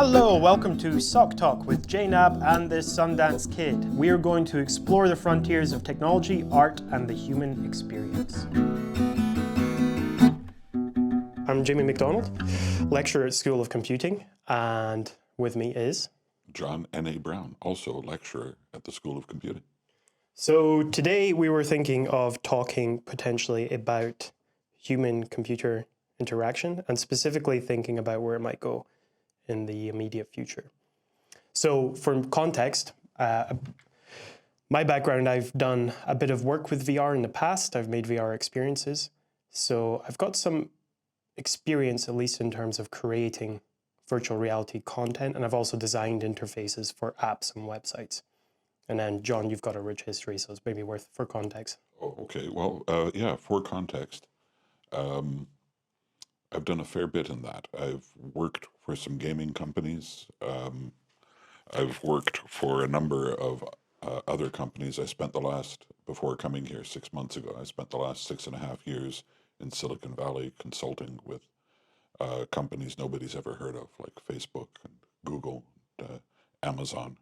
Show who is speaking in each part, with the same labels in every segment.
Speaker 1: Hello, welcome to SocTalk with JNAB and the Sundance Kid. We are going to explore the frontiers of technology, art, and the human experience. I'm Jamie McDonald, lecturer at School of Computing, and with me is...
Speaker 2: John N.A. Brown, also lecturer at the School of Computing.
Speaker 1: So today we were thinking of talking potentially about human-computer interaction and specifically thinking about where it might go in the immediate future. So for context, my background, I've done a bit of work with VR in the past. I've made VR experiences. So I've got some experience, at least in terms of creating virtual reality content. And I've also designed interfaces for apps and websites. And then, John, you've got a rich history, so it's maybe worth for context.
Speaker 2: Oh, okay. Well, yeah, for context, I've done a fair bit in that. I've worked for some gaming companies. I've worked for a number of other companies. Before coming here 6 months ago, I spent the last 6.5 years in Silicon Valley consulting with companies nobody's ever heard of, like Facebook and Google, Amazon.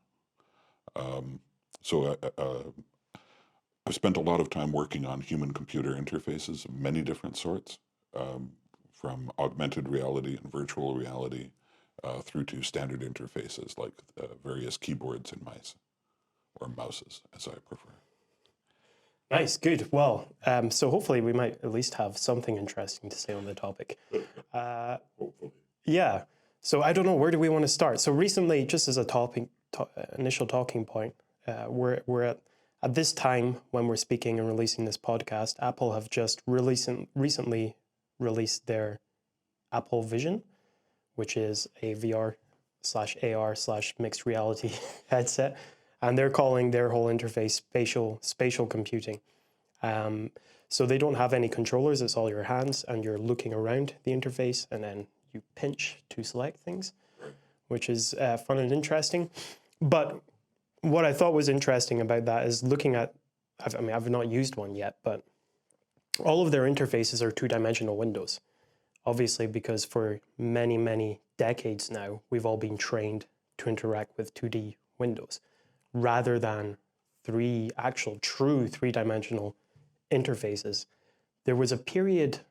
Speaker 2: So I've spent a lot of time working on human-computer interfaces of many different sorts, from augmented reality and virtual reality through to standard interfaces like various keyboards and mice, or mouses, as I prefer.
Speaker 1: Nice, good. Well, so hopefully we might at least have something interesting to say on the topic.
Speaker 2: Hopefully.
Speaker 1: Yeah. So I don't know, where do we want to start? So recently, just as a initial talking point, we're at this time when we're speaking and releasing this podcast, Apple have just recently released their Apple Vision, which is a VR/AR/mixed reality headset. And they're calling their whole interface spatial computing. So they don't have any controllers, it's all your hands, and you're looking around the interface, and then you pinch to select things, which is fun and interesting. But what I thought was interesting about that is looking at, I've not used one yet, but all of their interfaces are two-dimensional windows. Obviously, because for many, many decades now, we've all been trained to interact with 2D windows rather than true three-dimensional interfaces. There was a period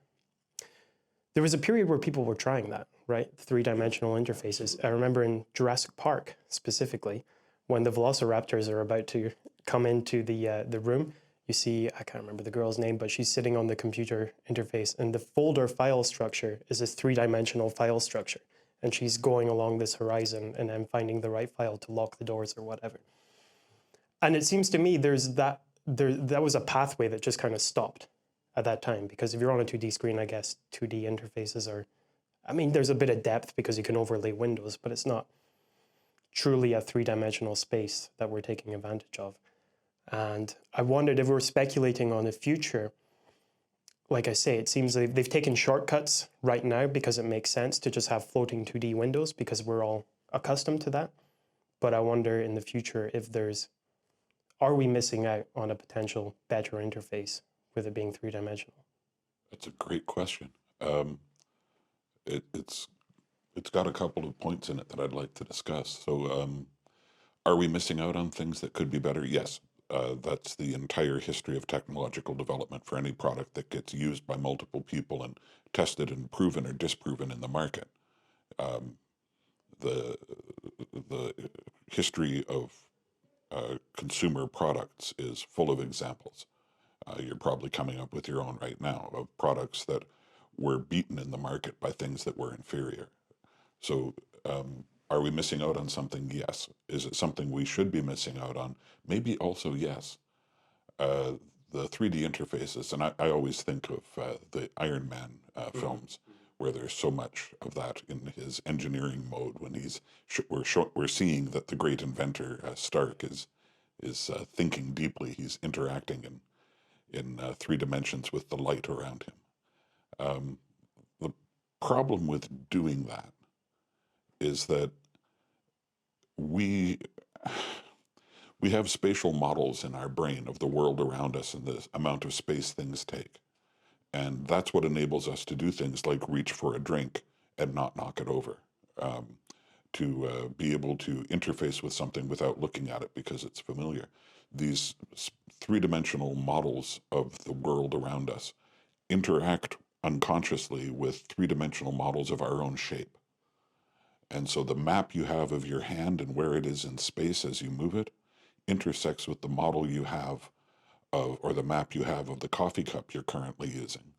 Speaker 1: where people were trying that, right? Three-dimensional interfaces. I remember in Jurassic Park specifically, when the velociraptors are about to come into the room, you see, I can't remember the girl's name, but she's sitting on the computer interface, and the folder file structure is this three-dimensional file structure. And she's going along this horizon and then finding the right file to lock the doors or whatever. And it seems to me that was a pathway that just kind of stopped at that time, because if you're on a 2D screen, I guess 2D interfaces there's a bit of depth because you can overlay windows, but it's not truly a three-dimensional space that we're taking advantage of. And I wondered if we're speculating on the future. Like I say, it seems like they've taken shortcuts right now because it makes sense to just have floating 2D windows because we're all accustomed to that. But I wonder in the future if are we missing out on a potential better interface with it being three-dimensional?
Speaker 2: That's a great question. It's got a couple of points in it that I'd like to discuss. So are we missing out on things that could be better? Yes. That's the entire history of technological development for any product that gets used by multiple people and tested and proven or disproven in the market. The history of consumer products is full of examples. You're probably coming up with your own right now of products that were beaten in the market by things that were inferior. So are we missing out on something? Yes. Is it something we should be missing out on? Maybe also yes. The 3D interfaces, and I always think of the Iron Man films, where there's so much of that in his engineering mode when we're seeing that the great inventor Stark is thinking deeply. He's interacting in 3 dimensions with the light around him. The problem with doing that is that we have spatial models in our brain of the world around us and the amount of space things take. And that's what enables us to do things like reach for a drink and not knock it over. to be able to interface with something without looking at it because it's familiar. These three-dimensional models of the world around us interact unconsciously with three-dimensional models of our own shape. And so the map you have of your hand and where it is in space as you move it intersects with the model you have of, or the map you have of the coffee cup you're currently using.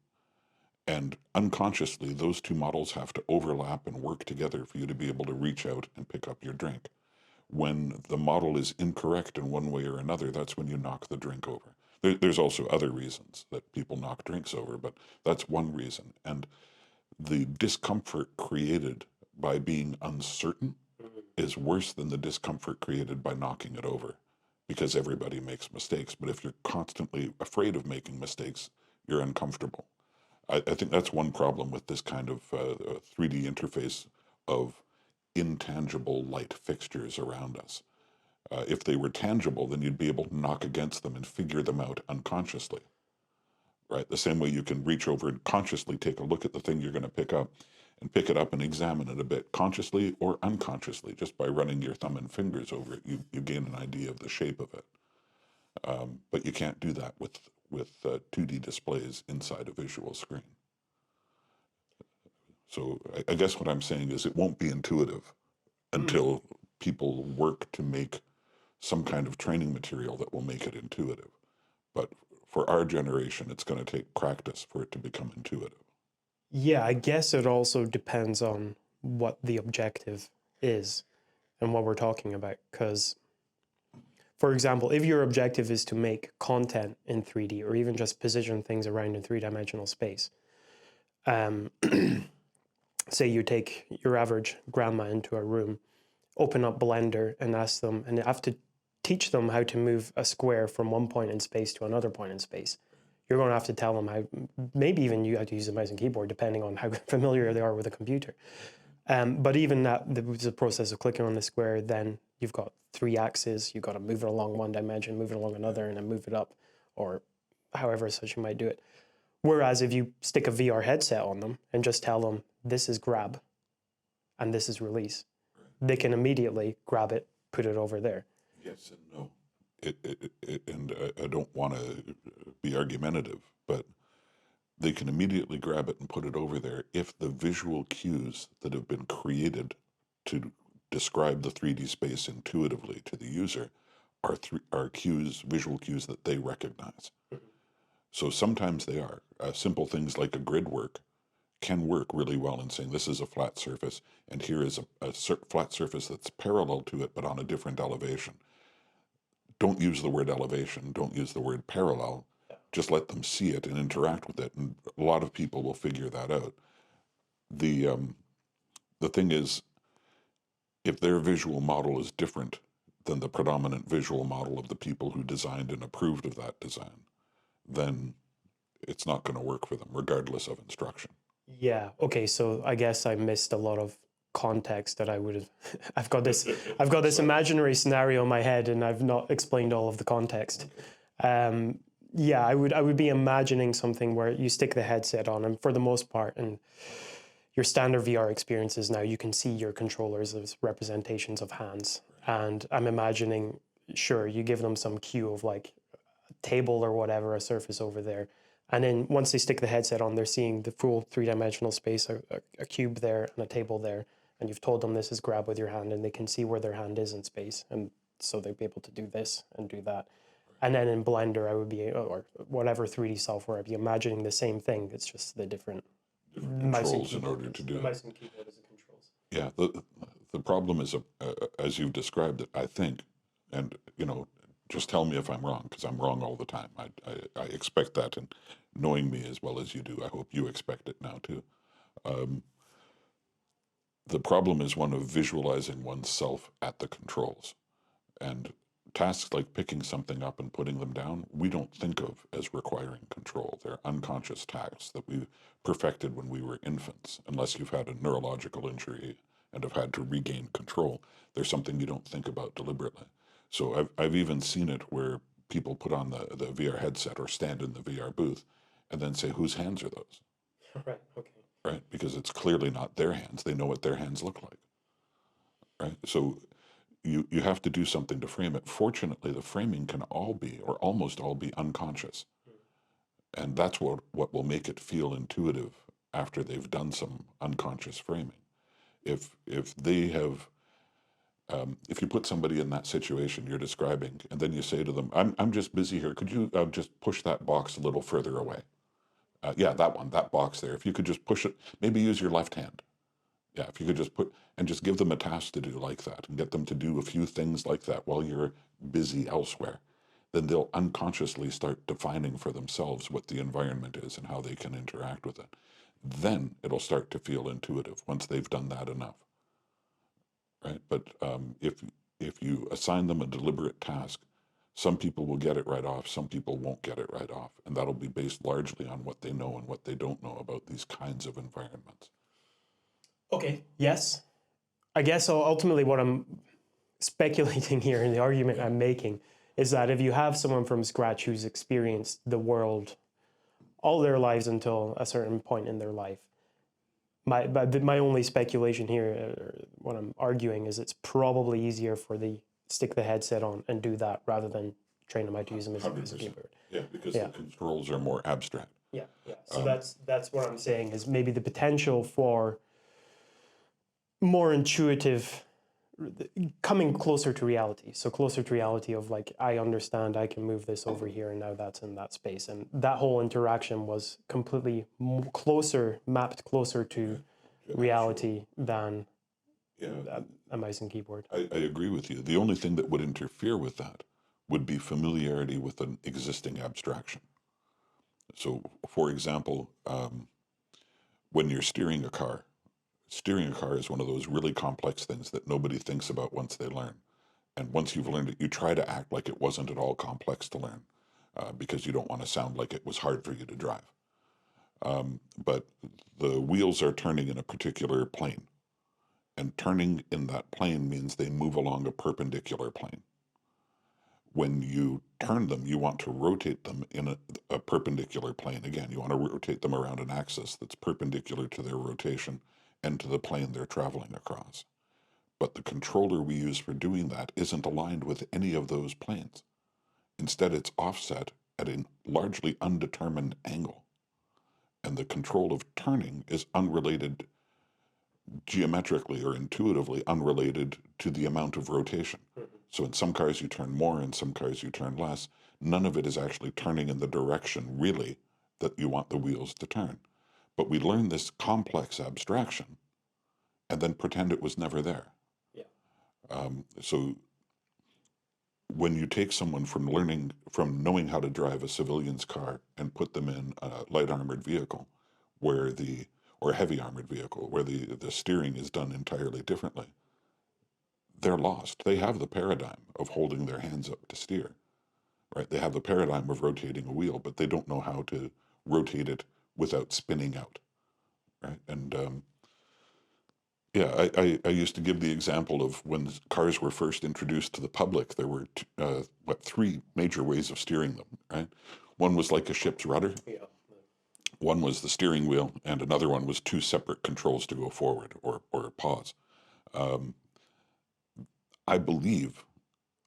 Speaker 2: And unconsciously, those two models have to overlap and work together for you to be able to reach out and pick up your drink. When the model is incorrect in one way or another, that's when you knock the drink over. There's also other reasons that people knock drinks over, but that's one reason. And the discomfort created by being uncertain is worse than the discomfort created by knocking it over, because everybody makes mistakes. But if you're constantly afraid of making mistakes, you're uncomfortable. I think that's one problem with this kind of 3D interface of intangible light fixtures around us. If they were tangible, then you'd be able to knock against them and figure them out unconsciously, right? The same way you can reach over and consciously take a look at the thing you're going to pick up and pick it up and examine it a bit consciously or unconsciously. Just by running your thumb and fingers over it, you gain an idea of the shape of it. But you can't do that with 2D displays inside a visual screen. So I guess what I'm saying is it won't be intuitive until people work to make some kind of training material that will make it intuitive. But for our generation, it's going to take practice for it to become intuitive.
Speaker 1: Yeah, I guess it also depends on what the objective is and what we're talking about. Because, for example, if your objective is to make content in 3D or even just position things around in three-dimensional space, say you take your average grandma into a room, open up Blender and ask them, and you have to teach them how to move a square from one point in space to another point in space. You're going to have to tell them how, maybe even you have to use a mouse and keyboard, depending on how familiar they are with a computer. But even that, the process of clicking on the square, then you've got 3 axes, you've got to move it along one dimension, move it along another, and then move it up, or however such you might do it. Whereas if you stick a VR headset on them and just tell them, this is grab and this is release, they can immediately grab it, put it over there.
Speaker 2: Yes and no. And I don't want to be argumentative, but they can immediately grab it and put it over there if the visual cues that have been created to describe the 3D space intuitively to the user are cues, visual cues that they recognize. So sometimes they are. Simple things like a grid work can work really well in saying this is a flat surface and here is a flat surface that's parallel to it but on a different elevation. Don't use the word elevation, don't use the word parallel, just let them see it and interact with it, and a lot of people will figure that out. The thing is, if their visual model is different than the predominant visual model of the people who designed and approved of that design, then it's not going to work for them, regardless of instruction.
Speaker 1: Yeah. Okay. So I guess I missed a lot of context that I would have. I've got this imaginary scenario in my head, and I've not explained all of the context. Yeah, I would be imagining something where you stick the headset on, and for the most part, and your standard VR experiences now, you can see your controllers as representations of hands, and I'm imagining, sure, you give them some cue of like a table or whatever, a surface over there. And then once they stick the headset on, they're seeing the full three-dimensional space, a cube there and a table there. And you've told them this is grab with your hand, and they can see where their hand is in space. And so they'll be able to do this and do that. And then in Blender, I would be, or whatever 3D software, I'd be imagining the same thing. It's just the different
Speaker 2: controls in order to do it.
Speaker 1: Mouse and keyboard as the controls.
Speaker 2: Yeah, the problem is, as you've described it, I think, and just tell me if I'm wrong, because I'm wrong all the time. I expect that, and knowing me as well as you do, I hope you expect it now too. The problem is one of visualizing oneself at the controls. And tasks like picking something up and putting them down, we don't think of as requiring control. They're unconscious tasks that we perfected when we were infants, unless you've had a neurological injury and have had to regain control. There's something you don't think about deliberately. So I've even seen it where people put on the VR headset or stand in the VR booth and then say, whose hands are those?
Speaker 1: Right, okay.
Speaker 2: Right? Because it's clearly not their hands. They know what their hands look like. right? So you have to do something to frame it. Fortunately, the framing can all be, or almost all be, unconscious. And that's what will make it feel intuitive after they've done some unconscious framing. If they have, if you put somebody in that situation you're describing, and then you say to them, I'm just busy here. Could you just push that box a little further away? Yeah, that one, that box there. If you could just push it, maybe use your left hand. Yeah, if you could just put, and just give them a task to do like that and get them to do a few things like that while you're busy elsewhere, then they'll unconsciously start defining for themselves what the environment is and how they can interact with it. Then it'll start to feel intuitive once they've done that enough, right? But if you assign them a deliberate task, some people will get it right off, some people won't get it right off, and that'll be based largely on what they know and what they don't know about these kinds of environments.
Speaker 1: Okay, yes. I guess ultimately what I'm speculating here in the argument I'm making is that if you have someone from scratch who's experienced the world all their lives until a certain point in their life, my only speculation here, what I'm arguing, is it's probably easier for the stick the headset on and do that rather than train them how to use them as a keyboard.
Speaker 2: Yeah, because the controls are more abstract.
Speaker 1: Yeah. So that's what I'm saying is maybe the potential for more intuitive, coming closer to reality. So closer to reality of like, I understand I can move this over here and now that's in that space. And that whole interaction was completely mapped closer to reality than a mouse and keyboard.
Speaker 2: I agree with you. The only thing that would interfere with that would be familiarity with an existing abstraction. So, for example, when you're steering a car is one of those really complex things that nobody thinks about once they learn. And once you've learned it, you try to act like it wasn't at all complex to learn because you don't want to sound like it was hard for you to drive. But the wheels are turning in a particular plane. And turning in that plane means they move along a perpendicular plane. When you turn them, you want to rotate them in a perpendicular plane. Again, you want to rotate them around an axis that's perpendicular to their rotation and to the plane they're traveling across. But the controller we use for doing that isn't aligned with any of those planes. Instead, it's offset at a largely undetermined angle. And the control of turning is unrelated, geometrically or intuitively unrelated to the amount of rotation. So in some cars you turn more, in some cars you turn less. None of it is actually turning in the direction, really, that you want the wheels to turn. But we learn this complex abstraction and then pretend it was never there. So when you take someone from knowing how to drive a civilian's car and put them in a light armored vehicle or a heavy armored vehicle where the steering is done entirely differently, they're lost. They have the paradigm of holding their hands up to steer, right? They have the paradigm of rotating a wheel, but they don't know how to rotate it without spinning out, right? And I used to give the example of when cars were first introduced to the public, there were three major ways of steering them, right? One was like a ship's rudder. One was the steering wheel, and another one was two separate controls to go forward or pause. I believe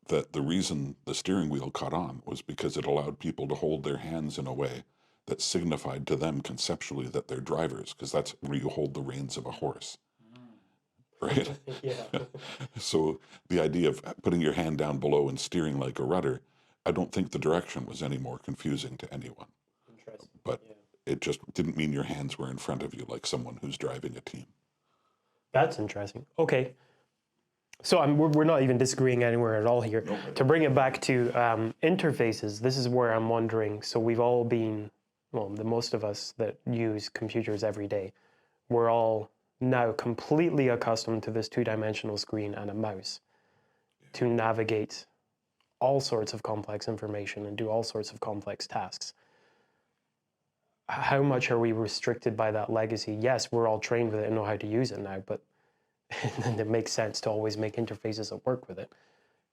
Speaker 2: that the reason the steering wheel caught on was because it allowed people to hold their hands in a way that signified to them conceptually that they're drivers, because that's where you hold the reins of a horse. Right? So the idea of putting your hand down below and steering like a rudder, I don't think the direction was any more confusing to anyone. But it just didn't mean your hands were in front of you like someone who's driving a team.
Speaker 1: That's interesting. Okay. So we're not even disagreeing anywhere at all here.
Speaker 2: No.
Speaker 1: To bring it back to interfaces, this is where I'm wondering, so we've all been, well, the most of us that use computers every day, we're all now completely accustomed to this two-dimensional screen and a mouse to navigate all sorts of complex information and do all sorts of complex tasks. How much are we restricted by that legacy? Yes, we're all trained with it and know how to use it now, but it makes sense to always make interfaces that work with it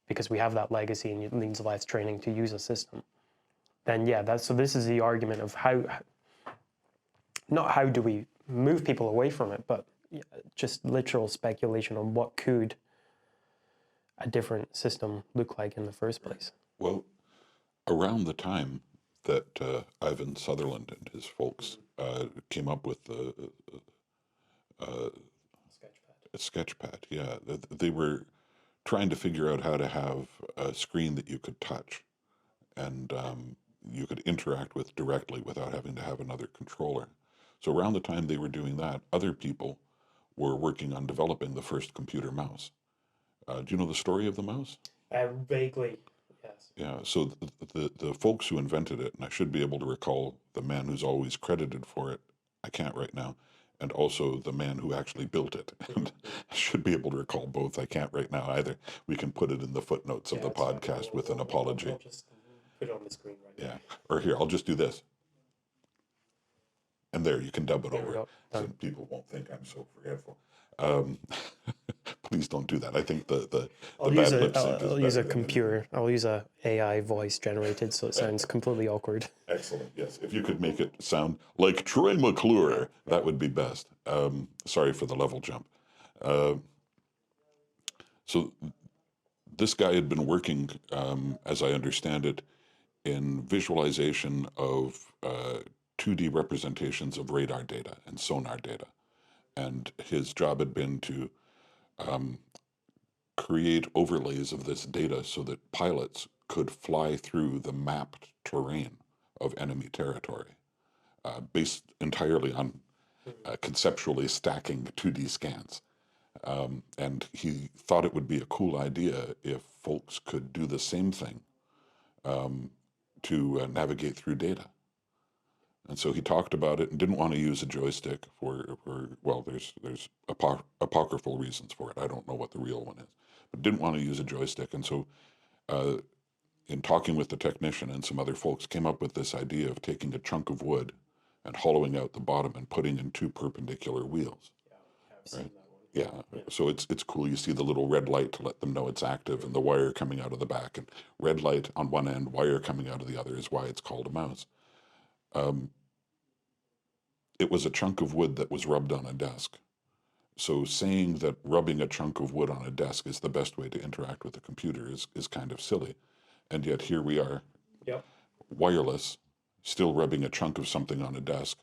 Speaker 1: because we have that legacy and it needs less training to use a system. Then so this is the argument of not how do we move people away from it, but just literal speculation on what could a different system look like in the first place?
Speaker 2: Well, around the time that Ivan Sutherland and his folks came up with the sketchpad, yeah, they were trying to figure out how to have a screen that you could touch and you could interact with directly without having to have another controller. So around the time they were doing that, other people were working on developing the first computer mouse. Do you know the story of the mouse?
Speaker 1: Vaguely, yes.
Speaker 2: Yeah, so the folks who invented it, and I should be able to recall the man who's always credited for it, I can't right now, and also the man who actually built it. And I should be able to recall both. I can't right now either. We can put it in the footnotes of the
Speaker 1: It's fine.
Speaker 2: podcast with an apology.
Speaker 1: We'll just put it on the screen right
Speaker 2: Yeah, or here, I'll just do this. And there, you can dub it
Speaker 1: There we
Speaker 2: over,
Speaker 1: go.
Speaker 2: so
Speaker 1: Done.
Speaker 2: people won't think I'm so forgetful. Um, please don't do that. I think the
Speaker 1: I'll
Speaker 2: bad
Speaker 1: use
Speaker 2: lip sync is
Speaker 1: I'll use
Speaker 2: better
Speaker 1: a
Speaker 2: than
Speaker 1: computer. I'll use a AI voice generated, so it sounds completely awkward.
Speaker 2: Excellent. Yes, if you could make it sound like Troy McClure, that would be best. Sorry for the level jump. Uh, so this guy had been working, as I understand it, in visualization of 2D representations of radar data and sonar data. And his job had been to create overlays of this data so that pilots could fly through the mapped terrain of enemy territory, based entirely on conceptually stacking 2D scans. And he thought it would be a cool idea if folks could do the same thing to navigate through data. And so he talked about it and didn't want to use a joystick for well, there's apocryphal reasons for it. I don't know what the real one is, but didn't want to use a joystick. And so in talking with the technician and some other folks, came up with this idea of taking a chunk of wood and hollowing out the bottom and putting in two perpendicular wheels.
Speaker 1: I've seen
Speaker 2: Right.
Speaker 1: that one.
Speaker 2: Yeah, so it's cool. You see the little red light to let them know it's active, and the wire coming out of the back, and red light on one end, wire coming out of the other is why it's called a mouse. It was a chunk of wood that was rubbed on a desk. So saying that rubbing a chunk of wood on a desk is the best way to interact with a computer is kind of silly. And yet here we are,
Speaker 1: Yep.
Speaker 2: wireless, still rubbing a chunk of something on a desk,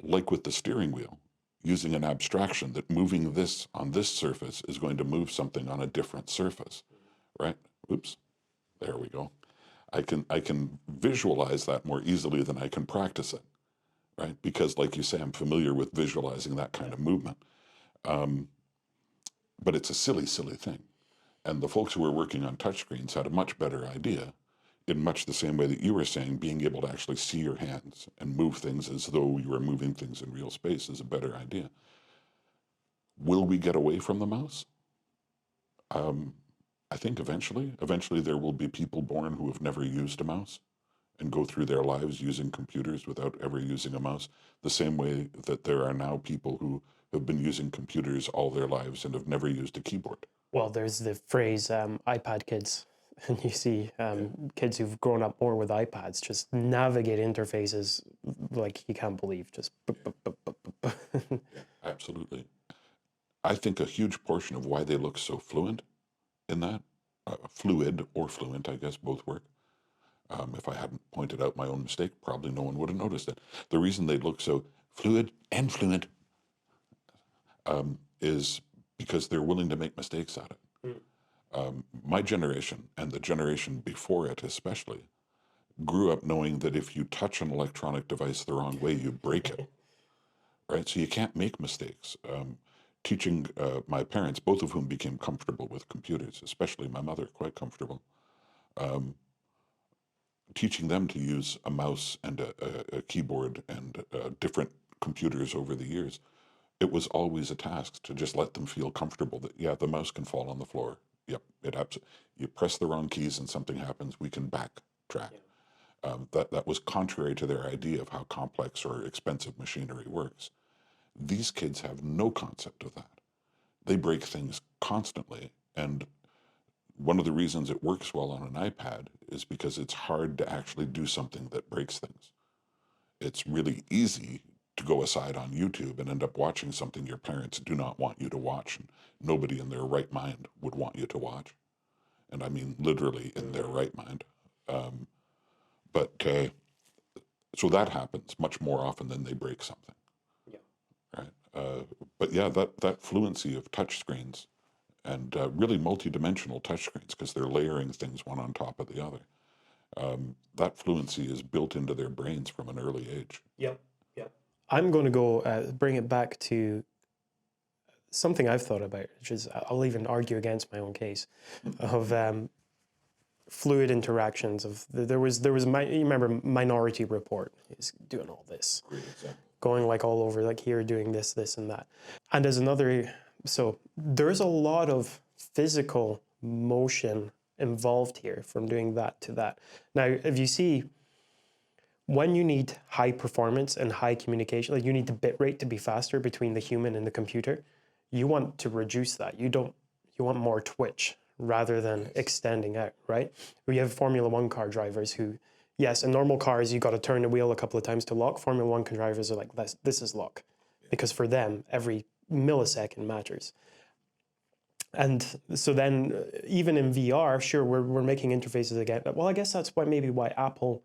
Speaker 2: like with the steering wheel, using an abstraction that moving this on this surface is going to move something on a different surface, right? Oops, there we go. I can visualize that more easily than I can practice it, right? Because like you say, I'm familiar with visualizing that kind of movement. But it's a silly, silly thing. And the folks who were working on touchscreens had a much better idea, in much the same way that you were saying, being able to actually see your hands and move things as though you were moving things in real space is a better idea. Will we get away from the mouse? I think eventually there will be people born who have never used a mouse and go through their lives using computers without ever using a mouse, the same way that there are now people who have been using computers all their lives and have never used a keyboard.
Speaker 1: Well, there's the phrase iPad kids, and you see kids who've grown up more with iPads just navigate interfaces like you can't believe. Just
Speaker 2: Absolutely. I think a huge portion of why they look so fluent in that, fluid or fluent, I guess both work. If I hadn't pointed out my own mistake, probably no one would have noticed it. The reason they look so fluid and fluent is because they're willing to make mistakes at it. My generation and the generation before it especially grew up knowing that if you touch an electronic device the wrong way, you break it, right? So you can't make mistakes. Teaching my parents, both of whom became comfortable with computers, especially my mother, quite comfortable, teaching them to use a mouse and a keyboard and different computers over the years, it was always a task to just let them feel comfortable that, yeah, the mouse can fall on the floor. Yep, you press the wrong keys and something happens, we can backtrack. That was contrary to their idea of how complex or expensive machinery works. These kids have no concept of that. They break things constantly, and one of the reasons it works well on an iPad is because it's hard to actually do something that breaks things. It's really easy to go aside on YouTube and end up watching something your parents do not want you to watch, and nobody in their right mind would want you to watch. And I mean literally in their right mind. Um, but so that happens much more often than they break something,
Speaker 1: Yeah.
Speaker 2: right? But yeah, that fluency of touchscreens and really multi-dimensional touchscreens, because they're layering things one on top of the other. That fluency is built into their brains from an early age.
Speaker 1: Yep. Yep. I'm going to go bring it back to something I've thought about, which is I'll even argue against my own case of fluid interactions. There was you remember Minority Report? He's doing all this,
Speaker 2: Great example.
Speaker 1: going like all over, like here doing this, and that. And as another, so there's a lot of physical motion involved here from doing that to that. Now, if you see, when you need high performance and high communication, like you need the bit rate to be faster between the human and the computer, you want to reduce that. You want more twitch rather than extending out, right? We have Formula One car drivers who, yes, in normal cars, you got to turn the wheel a couple of times to lock. Formula One drivers are like, this is lock. Because for them, every millisecond matters. And so then even in VR, sure, we're making interfaces again. Well, I guess that's maybe why Apple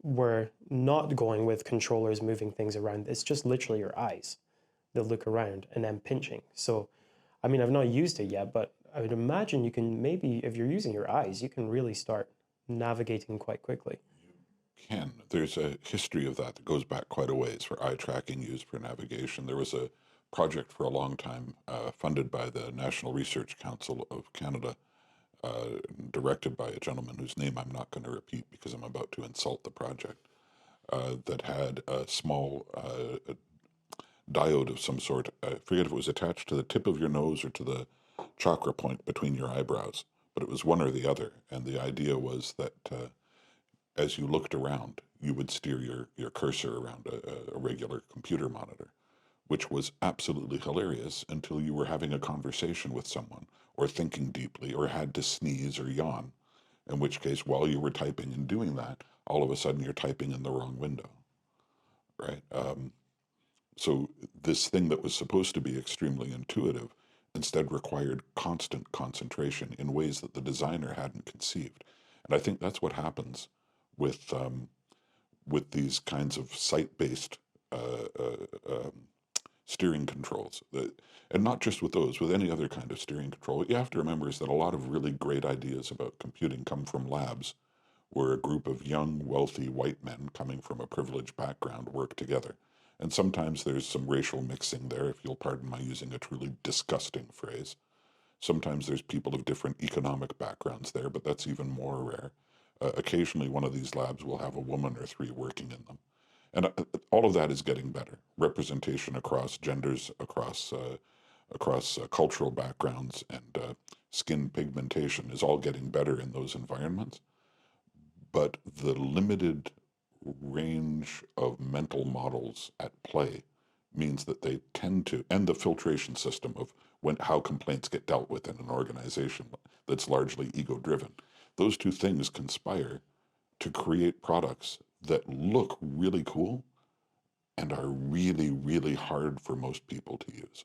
Speaker 1: were not going with controllers moving things around. It's just literally your eyes that look around and then pinching. So, I mean, I've not used it yet, but I would imagine you can maybe, if you're using your eyes, you can really start navigating quite quickly.
Speaker 2: There's a history of that goes back quite a ways for eye tracking used for navigation. There was a project for a long time funded by the National Research Council of Canada, directed by a gentleman whose name I'm not going to repeat because I'm about to insult the project, that had a small diode of some sort. I forget if it was attached to the tip of your nose or to the chakra point between your eyebrows, but it was one or the other. And the idea was that as you looked around, you would steer your cursor around a regular computer monitor, which was absolutely hilarious until you were having a conversation with someone or thinking deeply or had to sneeze or yawn, in which case, while you were typing and doing that, all of a sudden you're typing in the wrong window, right? So this thing that was supposed to be extremely intuitive instead required constant concentration in ways that the designer hadn't conceived. And I think that's what happens with these kinds of site-based steering controls. And not just with those, with any other kind of steering control. What you have to remember is that a lot of really great ideas about computing come from labs where a group of young, wealthy white men coming from a privileged background work together. And sometimes there's some racial mixing there, if you'll pardon my using a truly disgusting phrase. Sometimes there's people of different economic backgrounds there, but that's even more rare. Occasionally, one of these labs will have a woman or three working in them. And all of that is getting better. Representation across genders, across cultural backgrounds, and skin pigmentation is all getting better in those environments. But the limited range of mental models at play means that they tend to, and the filtration system of how complaints get dealt with in an organization that's largely ego driven, those two things conspire to create products that look really cool and are really, really hard for most people to use.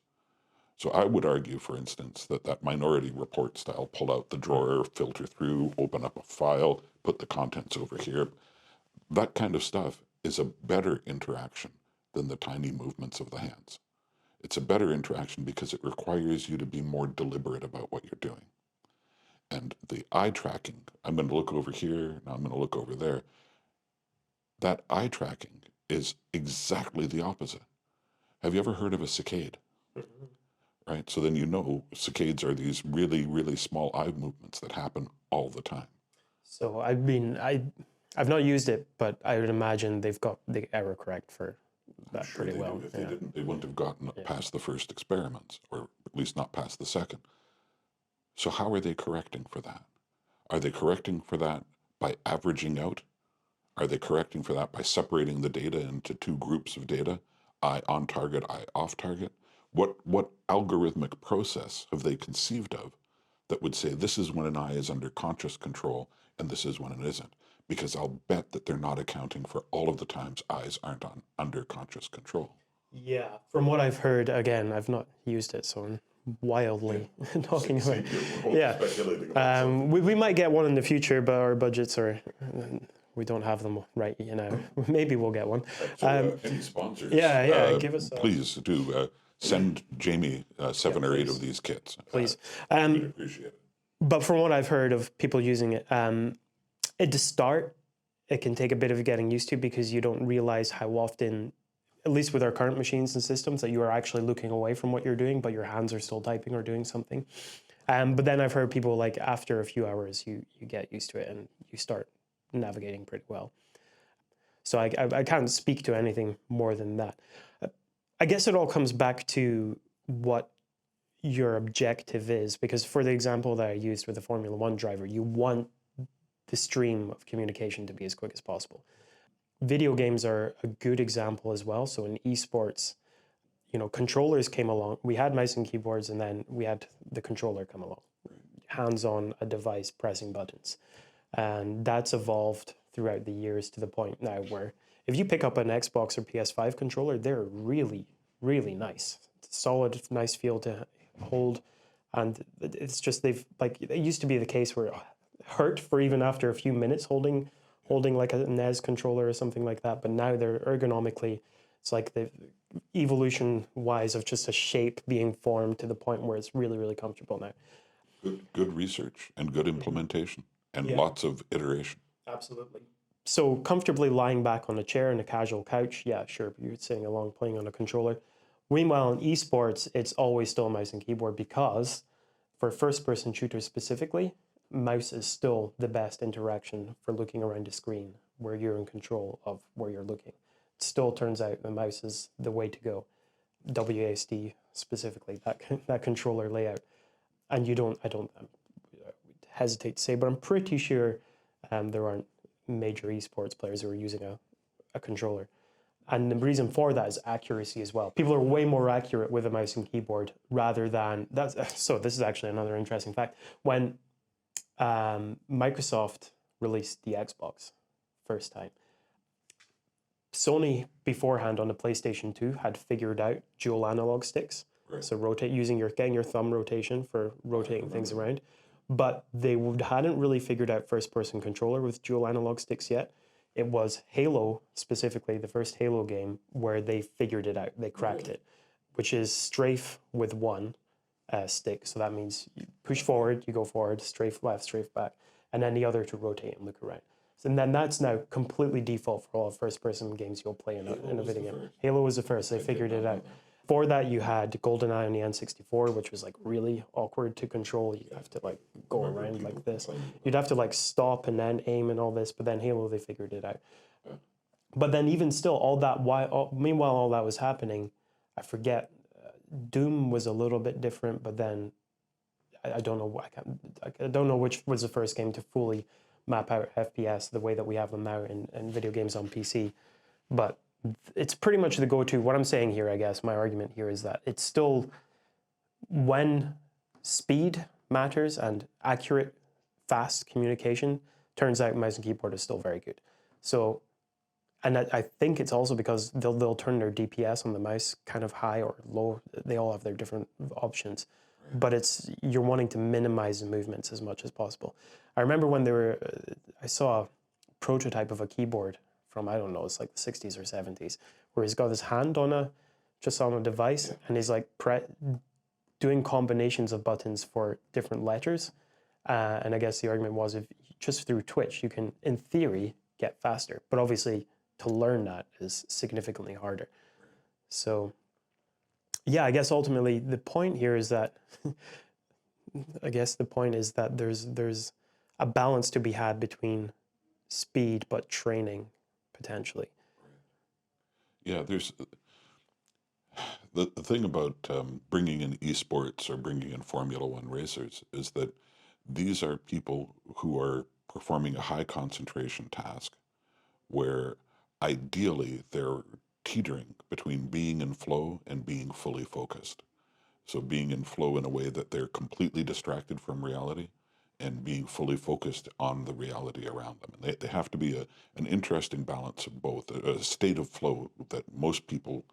Speaker 2: So I would argue, for instance, that Minority Report style, pull out the drawer, filter through, open up a file, put the contents over here, that kind of stuff is a better interaction than the tiny movements of the hands. It's a better interaction because it requires you to be more deliberate about what you're doing. And the eye tracking, I'm going to look over here, now I'm going to look over there. That eye tracking is exactly the opposite. Have you ever heard of a saccade?
Speaker 1: Mhm.
Speaker 2: Right? So then you know saccades are these really, really small eye movements that happen all the time.
Speaker 1: So I mean, I've not used it, but I would imagine they've got the error correct for that
Speaker 2: Sure
Speaker 1: pretty
Speaker 2: they
Speaker 1: well.
Speaker 2: do. If
Speaker 1: Yeah.
Speaker 2: they didn't, they wouldn't have gotten
Speaker 1: Yeah.
Speaker 2: past the first experiments, or at least not past the second. So how are they correcting for that? Are they correcting for that by averaging out? Are they correcting for that by separating the data into two groups of data, eye on target, eye off target? What algorithmic process have they conceived of that would say this is when an eye is under conscious control and this is when it isn't? because I'll bet that they're not accounting for all of the times eyes aren't under conscious control.
Speaker 1: Yeah, from what I've heard, again, I've not used it, so I'm wildly talking about. Yeah, we might get one in the future, but our budgets are, we don't have them right, Maybe we'll get one.
Speaker 2: So any sponsors?
Speaker 1: Give us.
Speaker 2: Please do send Jamie 7 or 8 of these kits.
Speaker 1: Please.
Speaker 2: We'd appreciate it.
Speaker 1: But from what I've heard of people using it, at the start, it can take a bit of getting used to because you don't realize how often, at least with our current machines and systems, that you are actually looking away from what you're doing, but your hands are still typing or doing something. But then I've heard people like after a few hours, you get used to it and you start navigating pretty well. So I can't speak to anything more than that. I guess it all comes back to what your objective is, because for the example that I used with the Formula One driver, you want the stream of communication to be as quick as possible. Video games are a good example as well. So in esports, controllers came along. We had mice and keyboards, and then we had the controller come along, hands on a device pressing buttons. And that's evolved throughout the years to the point now where if you pick up an Xbox or PS5 controller, they're really, really nice. Solid, nice feel to hold. And it's just it used to be the case where it hurt for even after a few minutes holding like a NES controller or something like that. But now they're ergonomically, it's like the evolution wise of just a shape being formed to the point where it's really, really comfortable now.
Speaker 2: Good research and good implementation and lots of iteration.
Speaker 1: Absolutely. So comfortably lying back on a chair in a casual couch, yeah, sure, you're sitting along playing on a controller. Meanwhile, in esports, it's always still mouse and keyboard because for first-person shooters specifically, mouse is still the best interaction for looking around a screen where you're in control of where you're looking. It still turns out the mouse is the way to go. WASD specifically, that controller layout. And I don't hesitate to say, but I'm pretty sure there aren't major esports players who are using a controller. And the reason for that is accuracy as well. People are way more accurate with a mouse and keyboard rather than that. So this is actually another interesting fact. When Microsoft released the Xbox first time, Sony beforehand on the PlayStation 2 had figured out dual analog sticks. Right. So getting your thumb rotation for rotating things around. But they hadn't really figured out first-person controller with dual analog sticks yet. It was Halo, specifically the first Halo game, where they figured it out. They cracked it, which is strafe with one stick. So that means you push forward, you go forward, strafe left, strafe back, and then the other to rotate and look around. And then that's now completely default for all first-person games you'll play in a video game. Halo was the first. They figured it out. For that, you had GoldenEye on the N64, which was like really awkward to control. You have to like go around like this. You'd have to like stop and then aim and all this. But then Halo, they figured it out. But then even still, meanwhile all that was happening, I forget. Doom was a little bit different, but then I don't know. I don't know which was the first game to fully map out FPS the way that we have them now in video games on PC. But it's pretty much the go-to. What I'm saying here, I guess, my argument here is that it's still when speed matters and accurate, fast communication, turns out mouse and keyboard is still very good. So, and I think it's also because they'll turn their DPS on the mouse kind of high or low. They all have their different options, but you're wanting to minimize the movements as much as possible. I remember when I saw a prototype of a keyboard from, I don't know, it's like the 60s or 70s, where he's got his hand on a device and he's like doing combinations of buttons for different letters. And I guess the argument was if just through Twitch, you can, in theory, get faster. But obviously, to learn that is significantly harder. So, yeah, I guess ultimately the point here is that, there's a balance to be had between speed but training, potentially.
Speaker 2: Yeah, there's the thing about bringing in esports or bringing in Formula One racers is that these are people who are performing a high concentration task where ideally they're teetering between being in flow and being fully focused. So being in flow in a way that they're completely distracted from reality and being fully focused on the reality around them. And they have to be an interesting balance of both, a state of flow that most people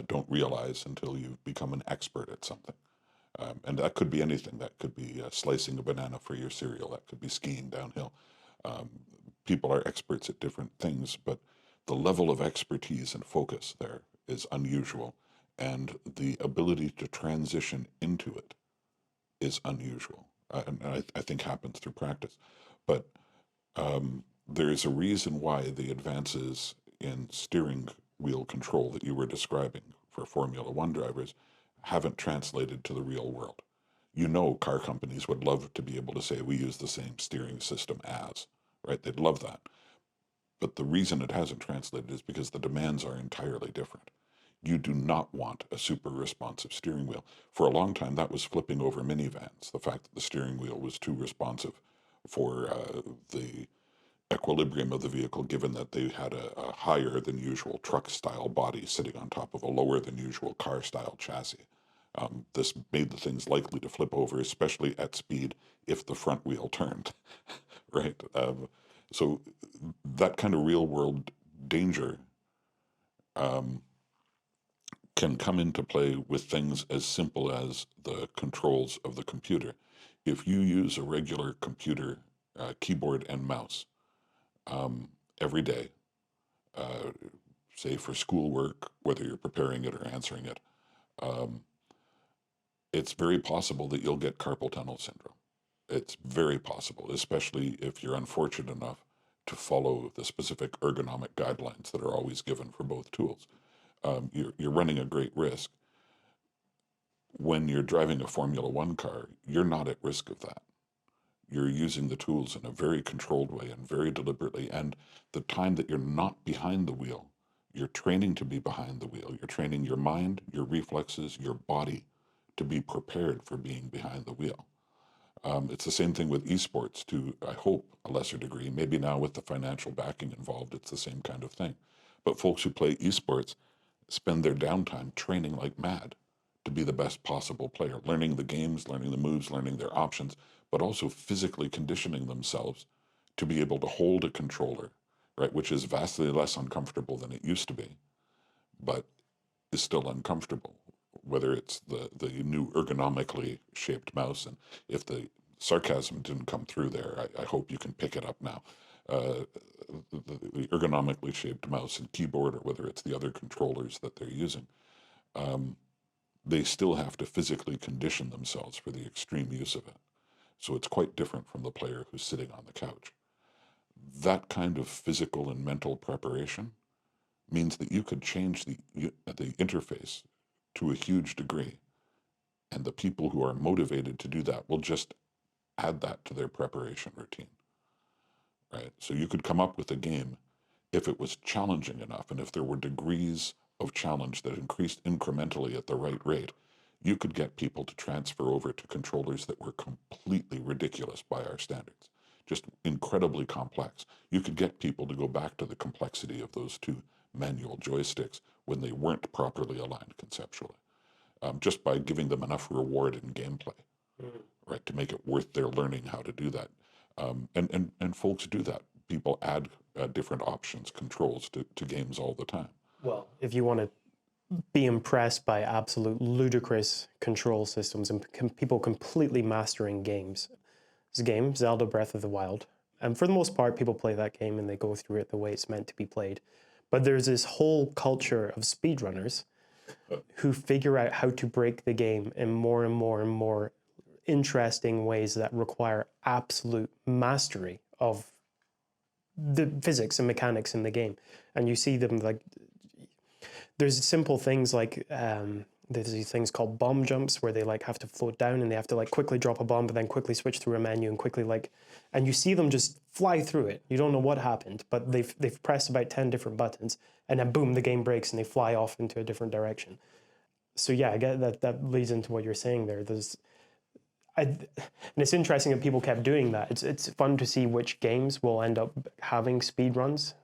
Speaker 2: don't realize until you've become an expert at something. And that could be anything. That could be slicing a banana for your cereal. That could be skiing downhill. Um, People are experts at different things, but the level of expertise and focus there is unusual. And the ability to transition into it is unusual. And I think happens through practice. But there is a reason why the advances in steering wheel control that you were describing for Formula One drivers haven't translated to the real world. You know, car companies would love to be able to say we use the same steering system as, right? They'd love that. But the reason it hasn't translated is because the demands are entirely different. You do not want a super responsive steering wheel. For a long time, that was flipping over minivans, the fact that the steering wheel was too responsive for the equilibrium of the vehicle, given that they had a higher than usual truck style body sitting on top of a lower than usual car style chassis. This made the things likely to flip over, especially at speed if the front wheel turned, right? So that kind of real world danger um, can come into play with things as simple as the controls of the computer. If you use a regular computer keyboard and mouse um, every day, uh, say for schoolwork, whether you're preparing it or answering it, um, it's very possible that you'll get carpal tunnel syndrome. It's very possible, especially if you're unfortunate enough to follow the specific ergonomic guidelines that are always given for both tools. You're running a great risk. When you're driving a Formula One car, you're not at risk of that. You're using the tools in a very controlled way and very deliberately. And the time that you're not behind the wheel, you're training to be behind the wheel. You're training your mind, your reflexes, your body to be prepared for being behind the wheel. It's the same thing with esports to, I hope, a lesser degree. Maybe now with the financial backing involved, it's the same kind of thing. But folks who play esports spend their downtime training like mad to be the best possible player, learning the games, learning the moves, learning their options, but also physically conditioning themselves to be able to hold a controller, right, which is vastly less uncomfortable than it used to be, but is still uncomfortable, whether it's the new ergonomically shaped mouse. And if the sarcasm didn't come through there, I hope you can pick it up now. Uh, the ergonomically shaped mouse and keyboard, or whether it's the other controllers that they're using, um, they still have to physically condition themselves for the extreme use of it. So it's quite different from the player who's sitting on the couch. That kind of physical and mental preparation means that you could change the interface to a huge degree, and the people who are motivated to do that will just add that to their preparation routine, right? So you could come up with a game if it was challenging enough, and if there were degrees of challenge that increased incrementally at the right rate, you could get people to transfer over to controllers that were completely ridiculous by our standards, just incredibly complex. You could get people to go back to the complexity of those two manual joysticks when they weren't properly aligned conceptually, just by giving them enough reward in gameplay, right, to make it worth their learning how to do that. And folks do that. People add different options, controls to games all the time.
Speaker 1: Well, if you want to be impressed by absolute ludicrous control systems and people completely mastering games. This game, Zelda Breath of the Wild, and for the most part, people play that game and they go through it the way it's meant to be played. But there's this whole culture of speedrunners who figure out how to break the game in more and more and more interesting ways that require absolute mastery of the physics and mechanics in the game. And you see them like, there's simple things like there's these things called bomb jumps where they like have to float down and they have to like quickly drop a bomb but then quickly switch through a menu and quickly and you see them just fly through it. You don't know what happened, but they've pressed about 10 different buttons and then boom, the game breaks and they fly off into a different direction. So yeah, I get that leads into what you're saying there. And it's interesting that people kept doing that. It's fun to see which games will end up having speed runs,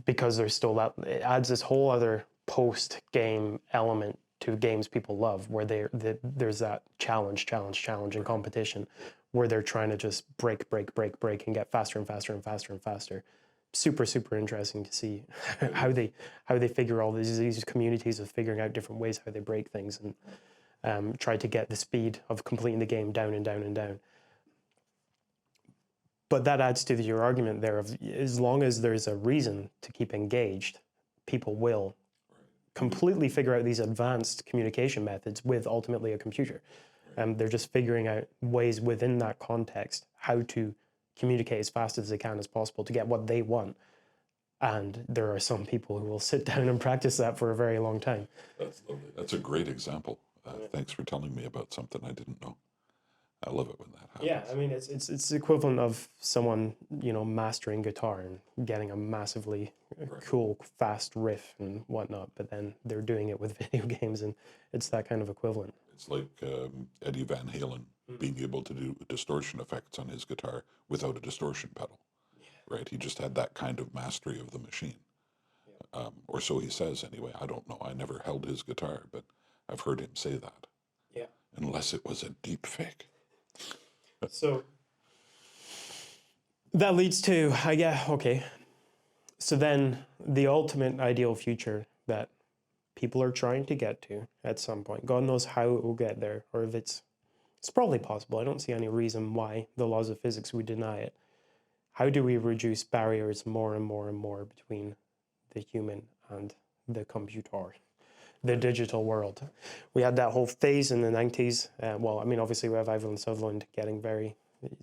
Speaker 1: because there's still that, it adds this whole other post-game element to games people love, where there's that challenge and competition, where they're trying to just break and get faster and faster and faster and faster. Super, super interesting to see how they figure all these communities of figuring out different ways how they break things and try to get the speed of completing the game down and down and down. But that adds to your argument there of as long as there's a reason to keep engaged, people will completely figure out these advanced communication methods with ultimately a computer. They're just figuring out ways within that context how to communicate as fast as they can as possible to get what they want. And there are some people who will sit down and practice that for a very long time.
Speaker 2: That's lovely. That's a great example. Thanks for telling me about something I didn't know. I love it when that happens.
Speaker 1: Yeah, I mean, it's the equivalent of someone, mastering guitar and getting a massively cool, fast riff and whatnot, but then they're doing it with video games, and it's that kind of equivalent.
Speaker 2: It's like Eddie Van Halen being able to do distortion effects on his guitar without a distortion pedal, right? He just had that kind of mastery of the machine. Or so he says anyway. I don't know. I never held his guitar, but I've heard him say that.
Speaker 1: Yeah.
Speaker 2: Unless it was a deep fake.
Speaker 1: So that leads to, okay. So then the ultimate ideal future that people are trying to get to at some point, God knows how it will get there, or if it's probably possible. I don't see any reason why the laws of physics would deny it. How do we reduce barriers more and more and more between the human and the computer, the digital world? We had that whole phase in the 90s. Obviously we have Ivan Sutherland getting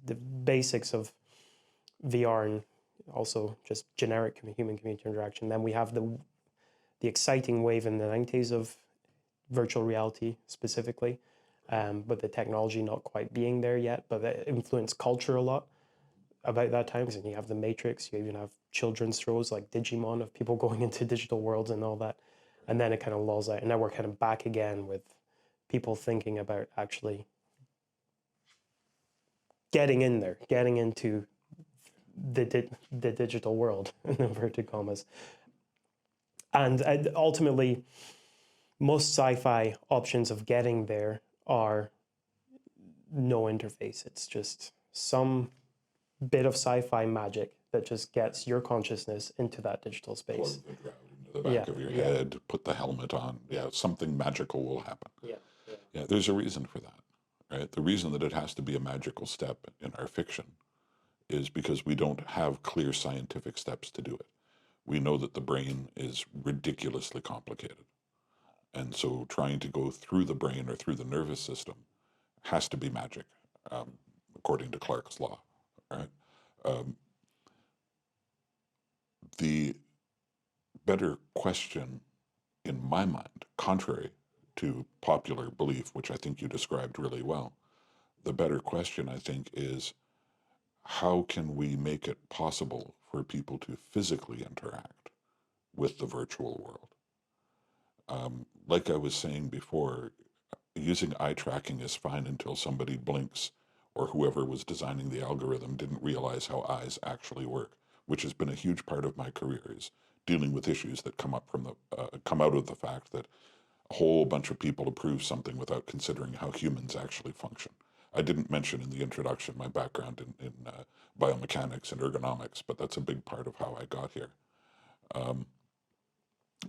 Speaker 1: the basics of VR and also just generic human-computer interaction. Then we have the exciting wave in the 90s of virtual reality specifically, but the technology not quite being there yet, but it influenced culture a lot about that time. And you have the Matrix, you even have children's shows like Digimon of people going into digital worlds and all that. And then it kind of lulls out. And now we're kind of back again with people thinking about actually getting in there, getting into the digital world, in inverted commas. And ultimately, most sci-fi options of getting there are no interface. It's just some bit of sci-fi magic that just gets your consciousness into that digital space.
Speaker 2: Plug the ground into the back of your head, put the helmet on. Yeah, something magical will happen. Yeah, there's a reason for that, right? The reason that it has to be a magical step in our fiction is because we don't have clear scientific steps to do it. We know that the brain is ridiculously complicated. And so trying to go through the brain or through the nervous system has to be magic, according to Clarke's law, right? The better question in my mind, contrary to popular belief, which I think you described really well, the better question, I think, is how can we make it possible for people to physically interact with the virtual world? Like I was saying before, using eye tracking is fine until somebody blinks or whoever was designing the algorithm didn't realize how eyes actually work, which has been a huge part of my career, is dealing with issues that come out of the fact that a whole bunch of people approve something without considering how humans actually function. I didn't mention in the introduction my background in biomechanics and ergonomics, but that's a big part of how I got here.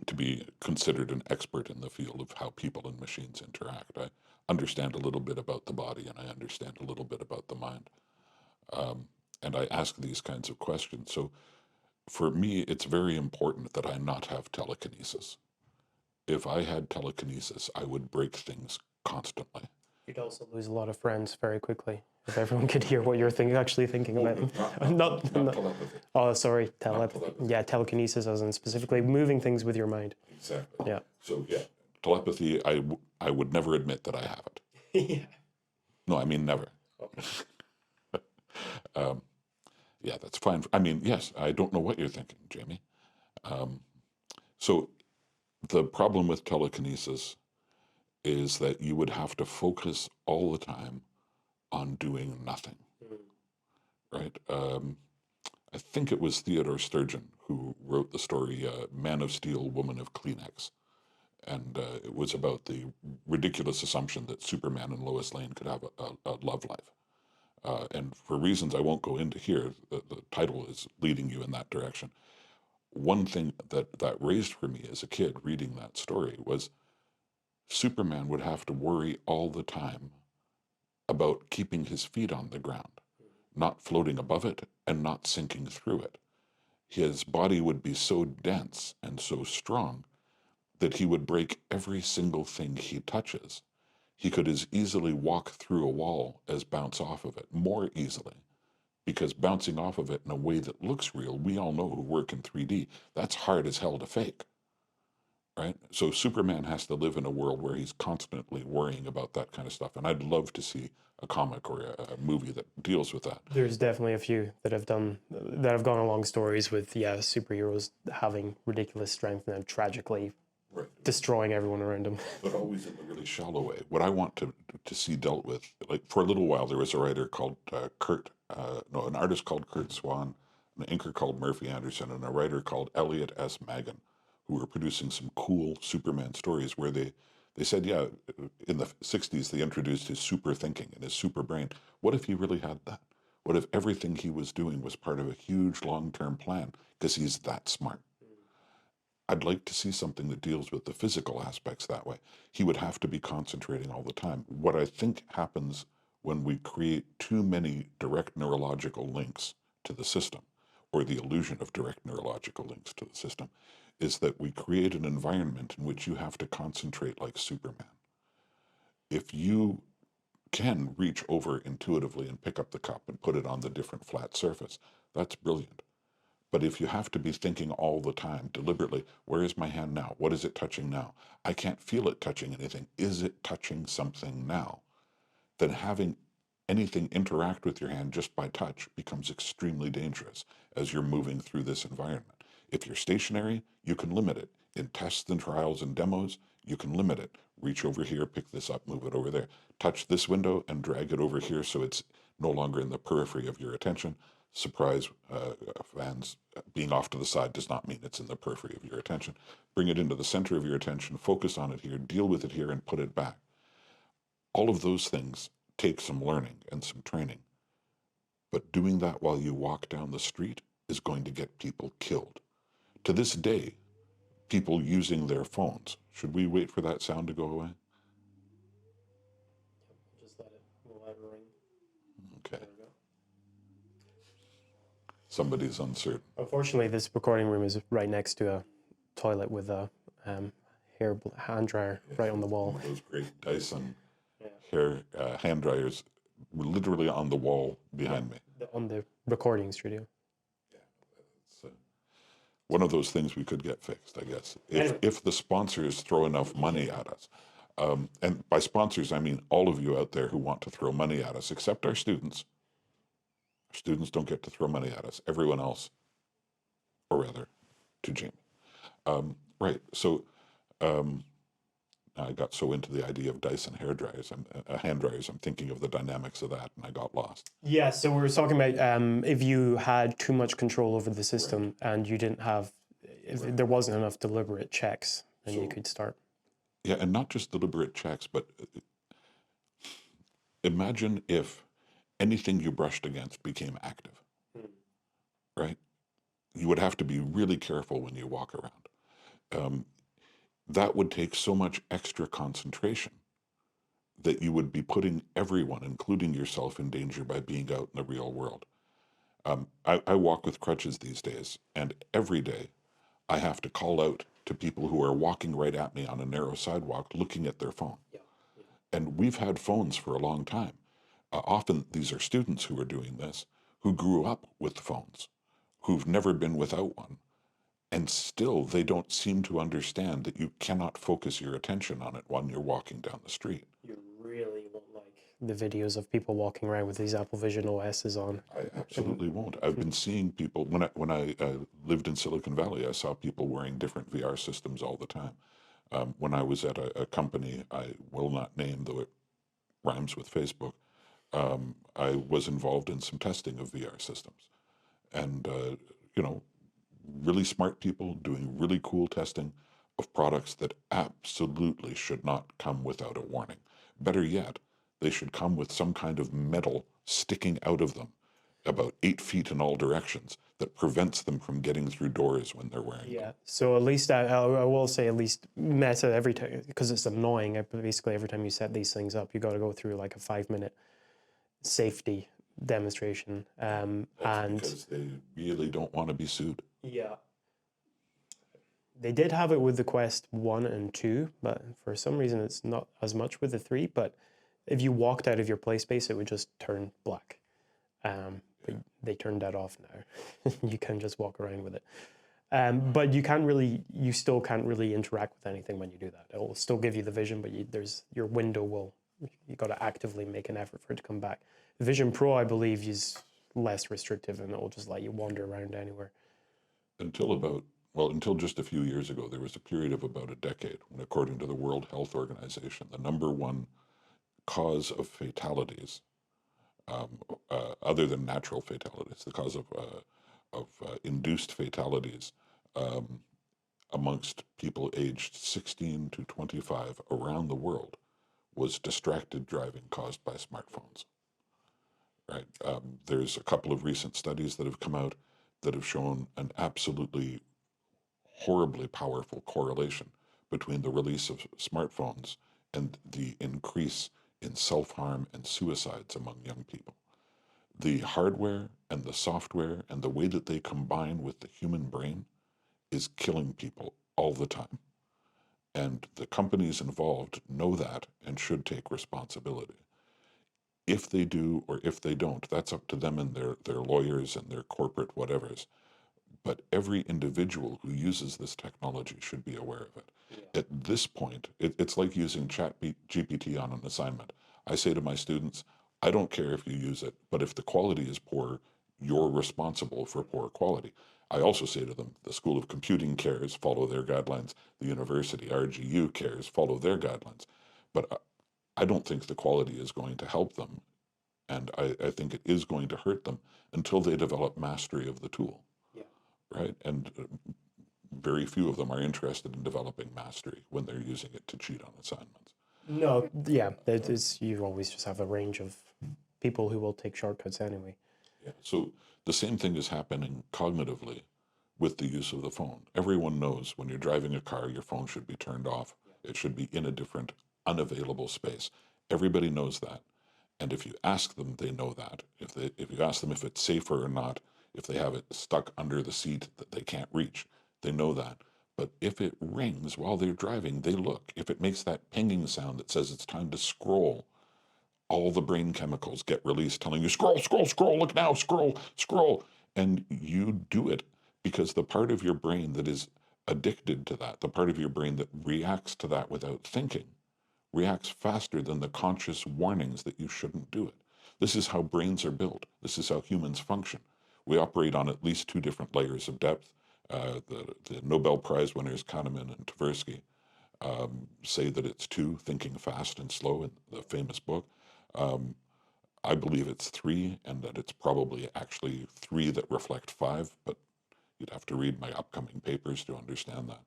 Speaker 2: To be considered an expert in the field of how people and machines interact. I understand a little bit about the body and I understand a little bit about the mind. And I ask these kinds of questions. So for me, it's very important that I not have telekinesis. If I had telekinesis, I would break things constantly.
Speaker 1: You'd also lose a lot of friends very quickly if everyone could hear what you're actually thinking about.
Speaker 2: Not telepathy.
Speaker 1: Oh, sorry, telepathy. Yeah, telekinesis, as in specifically moving things with your mind.
Speaker 2: Exactly.
Speaker 1: Yeah.
Speaker 2: So yeah, telepathy, I would never admit that I have it.
Speaker 1: Yeah.
Speaker 2: No, I mean never. Okay. Yeah, that's fine. I mean, yes, I don't know what you're thinking, Jamie. So the problem with telekinesis is that you would have to focus all the time on doing nothing, right? I think it was Theodore Sturgeon who wrote the story Man of Steel, Woman of Kleenex. And it was about the ridiculous assumption that Superman and Lois Lane could have a love life. And for reasons I won't go into here, the title is leading you in that direction. One thing that raised for me as a kid reading that story was Superman would have to worry all the time about keeping his feet on the ground, not floating above it and not sinking through it. His body would be so dense and so strong that he would break every single thing he touches. He could as easily walk through a wall as bounce off of it, more easily, because bouncing off of it in a way that looks real, we all know who work in 3D, that's hard as hell to fake, right? So Superman has to live in a world where he's constantly worrying about that kind of stuff. And I'd love to see a comic or a movie that deals with that.
Speaker 1: There's definitely a few that have gone along stories with superheroes having ridiculous strength and then tragically
Speaker 2: Right.
Speaker 1: destroying everyone around them.
Speaker 2: But always in a really shallow way. What I want to see dealt with, like for a little while, there was a writer called an artist called Kurt Swan, an inker called Murphy Anderson, and a writer called Elliot S. Magan, who were producing some cool Superman stories where they said, yeah, in the 60s, they introduced his super thinking and his super brain. What if he really had that? What if everything he was doing was part of a huge long-term plan because he's that smart? I'd like to see something that deals with the physical aspects that way. He would have to be concentrating all the time. What I think happens when we create too many direct neurological links to the system, or the illusion of direct neurological links to the system, is that we create an environment in which you have to concentrate like Superman. If you can reach over intuitively and pick up the cup and put it on the different flat surface, that's brilliant. But if you have to be thinking all the time, deliberately, where is my hand now? What is it touching now? I can't feel it touching anything. Is it touching something now? Then having anything interact with your hand just by touch becomes extremely dangerous as you're moving through this environment. If you're stationary, you can limit it. In tests and trials and demos, you can limit it. Reach over here, pick this up, move it over there. Touch this window and drag it over here so it's no longer in the periphery of your attention. Surprise, fans, being off to the side does not mean it's in the periphery of your attention. Bring it into the center of your attention, focus on it here, deal with it here, and put it back. All of those things take some learning and some training. But doing that while you walk down the street is going to get people killed. To this day, people using their phones. Should we wait for that sound to go away?
Speaker 1: Just we'll let it ring.
Speaker 2: Okay. Somebody's uncertain.
Speaker 1: Unfortunately, this recording room is right next to a toilet with a hand dryer right on the wall.
Speaker 2: Those great Dyson hair hand dryers were literally on the wall behind me.
Speaker 1: On the recording studio.
Speaker 2: Yeah, it's one of those things we could get fixed, I guess, if the sponsors throw enough money at us. And by sponsors, I mean all of you out there who want to throw money at us, except our students. Our students don't get to throw money at us. Everyone else, or rather, to Jamie. Right. So I got so into the idea of Dyson hair dryers, hand dryers. I'm thinking of the dynamics of that, and I got lost.
Speaker 1: Yeah. So we were talking about if you had too much control over the system and you didn't have, if there wasn't enough deliberate checks, then you could start.
Speaker 2: Yeah, and not just deliberate checks, but imagine if anything you brushed against became active, right? You would have to be really careful when you walk around. That would take so much extra concentration that you would be putting everyone, including yourself, in danger by being out in the real world. I walk with crutches these days, and every day I have to call out to people who are walking right at me on a narrow sidewalk looking at their phone. And we've had phones for a long time. Often these are students who are doing this, who grew up with phones, who've never been without one. And still, they don't seem to understand that you cannot focus your attention on it when you're walking down the street.
Speaker 1: You really won't like the videos of people walking around with these Apple Vision OSs on.
Speaker 2: I absolutely won't. I've been seeing people, when I lived in Silicon Valley, I saw people wearing different VR systems all the time. When I was at a company I will not name, though it rhymes with Facebook, I was involved in some testing of VR systems. And, really smart people doing really cool testing of products that absolutely should not come without a warning. Better yet, they should come with some kind of metal sticking out of them about 8 feet in all directions that prevents them from getting through doors when they're wearing them.
Speaker 1: Yeah. So at least I will say at least Meta every time, because it's annoying. Basically, every time you set these things up, you got to go through like a 5-minute safety demonstration.
Speaker 2: That's
Speaker 1: And
Speaker 2: because they really don't want to be sued.
Speaker 1: yeah, they did have it with the Quest 1 and 2, but for some reason it's not as much with the 3. But if you walked out of your play space, it would just turn black. But they turned that off now. You can just walk around with it. But you still can't really interact with anything when you do that. It will still give you the vision, but your window you got to actively make an effort for it to come back. The Vision Pro, I believe, is less restrictive and it will just let you wander around anywhere.
Speaker 2: Until just a few years ago, there was a period of about a decade when, according to the World Health Organization, the number one cause of fatalities, other than natural fatalities, the cause of induced fatalities amongst people aged 16 to 25 around the world was distracted driving caused by smartphones. Right? There's a couple of recent studies that have come out that have shown an absolutely horribly powerful correlation between the release of smartphones and the increase in self-harm and suicides among young people. The hardware and the software and the way that they combine with the human brain is killing people all the time. And the companies involved know that and should take responsibility. If they do or if they don't, that's up to them and their lawyers and their corporate whatevers. But every individual who uses this technology should be aware of it. Yeah. At this point, it's like using GPT on an assignment. I say to my students, I don't care if you use it, but if the quality is poor, you're responsible for poor quality. I also say to them, the School of Computing cares, follow their guidelines. The university, RGU, cares, follow their guidelines. But I don't think the quality is going to help them, and I think it is going to hurt them until they develop mastery of the tool. Right? And very few of them are interested in developing mastery when they're using it to cheat on assignments.
Speaker 1: No, yeah, that is, you always just have a range of people who will take shortcuts anyway.
Speaker 2: Yeah. So the same thing is happening cognitively with the use of the phone. Everyone knows when you're driving a car, your phone should be turned off. It should be in a different, unavailable space. Everybody knows that. And if you ask them, they know that. If you ask them if it's safer or not, if they have it stuck under the seat that they can't reach, they know that. But if it rings while they're driving, they look. If it makes that pinging sound that says it's time to scroll, all the brain chemicals get released telling you, scroll, scroll, scroll, look now, scroll, scroll. And you do it because the part of your brain that is addicted to that, the part of your brain that reacts to that without thinking, reacts faster than the conscious warnings that you shouldn't do it. This is how brains are built. This is how humans function. We operate on at least 2 different layers of depth. The Nobel Prize winners Kahneman and Tversky say that it's 2, thinking fast and slow in the famous book. I believe it's 3, and that it's probably actually 3 that reflect 5, but you'd have to read my upcoming papers to understand that.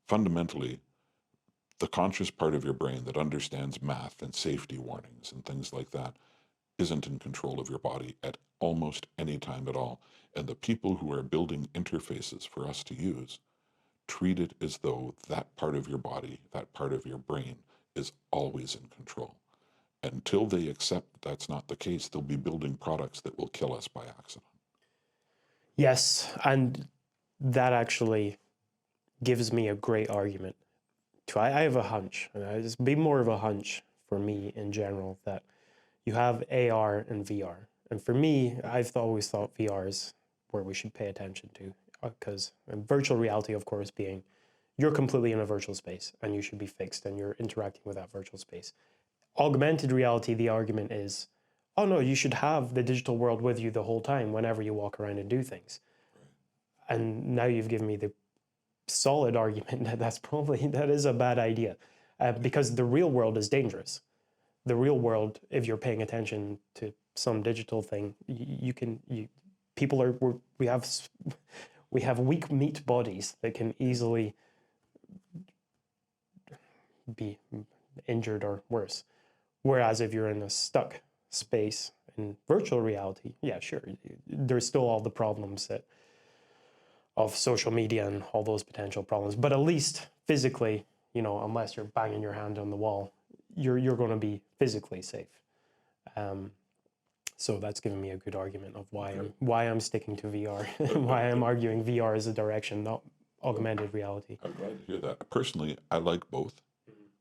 Speaker 2: Fundamentally, the conscious part of your brain that understands math and safety warnings and things like that isn't in control of your body at almost any time at all. And the people who are building interfaces for us to use treat it as though that part of your body, that part of your brain, is always in control. Until they accept that's not the case, they'll be building products that will kill us by accident.
Speaker 1: Yes, and that actually gives me a great argument. I have a hunch, and it's be more of a hunch for me in general, that you have AR and VR. And for me, I've always thought VR is where we should pay attention to, because virtual reality, of course, being you're completely in a virtual space and you should be fixed and you're interacting with that virtual space. Augmented reality, the argument is, oh no, you should have the digital world with you the whole time whenever you walk around and do things. Right. And now you've given me the solid argument that that is a bad idea, because the real world is dangerous. The real world, if you're paying attention to some digital thing, we have weak meat bodies that can easily be injured or worse. Whereas if you're in a stuck space in virtual reality, yeah, sure, there's still all the problems that of social media and all those potential problems. But at least physically, you know, unless you're banging your hand on the wall, you're going to be physically safe. So that's given me a good argument of why I'm sticking to VR, and why I'm arguing VR is the direction, not augmented reality.
Speaker 2: I'm glad to hear that. Personally, I like both.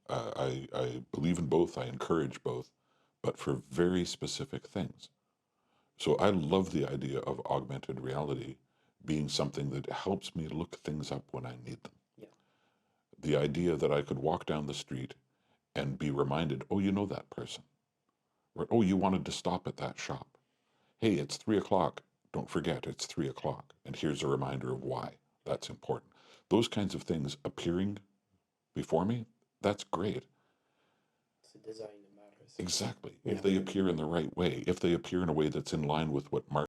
Speaker 2: I believe in both. I encourage both, but for very specific things. So I love the idea of augmented reality being something that helps me look things up when I need them.
Speaker 1: Yeah.
Speaker 2: The idea that I could walk down the street and be reminded, oh, you know that person. Or, oh, you wanted to stop at that shop. Hey, it's 3 o'clock. Don't forget, it's 3 o'clock. And here's a reminder of why that's important. Those kinds of things appearing before me, that's great.
Speaker 1: It's the design that matters.
Speaker 2: Exactly.
Speaker 1: Yeah.
Speaker 2: If they appear in the right way, if they appear in a way that's in line with what Mark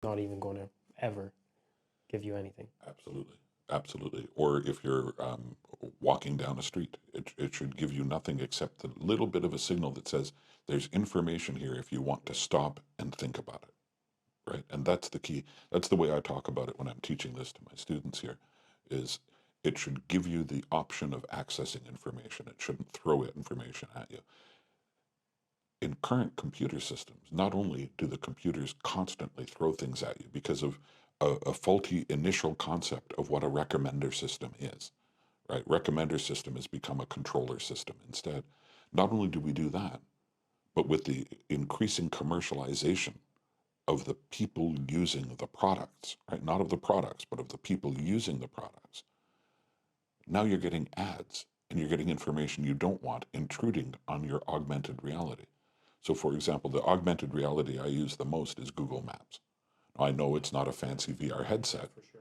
Speaker 1: Not even going to ever give you anything.
Speaker 2: Absolutely. Absolutely. Or if you're walking down a street, it should give you nothing except a little bit of a signal that says there's information here if you want to stop and think about it. Right. And that's the key. That's the way I talk about it when I'm teaching this to my students here is it should give you the option of accessing information. It shouldn't throw information at you. In current computer systems, not only do the computers constantly throw things at you because of a faulty initial concept of what a recommender system is, right? Recommender system has become a controller system instead. Not only do we do that, but with the increasing commercialization of the people using the products, right? Not of the products, but of the people using the products. Now you're getting ads and you're getting information you don't want intruding on your augmented reality. So, for example, the augmented reality I use the most is Google Maps. I know it's not a fancy VR headset,
Speaker 1: For sure.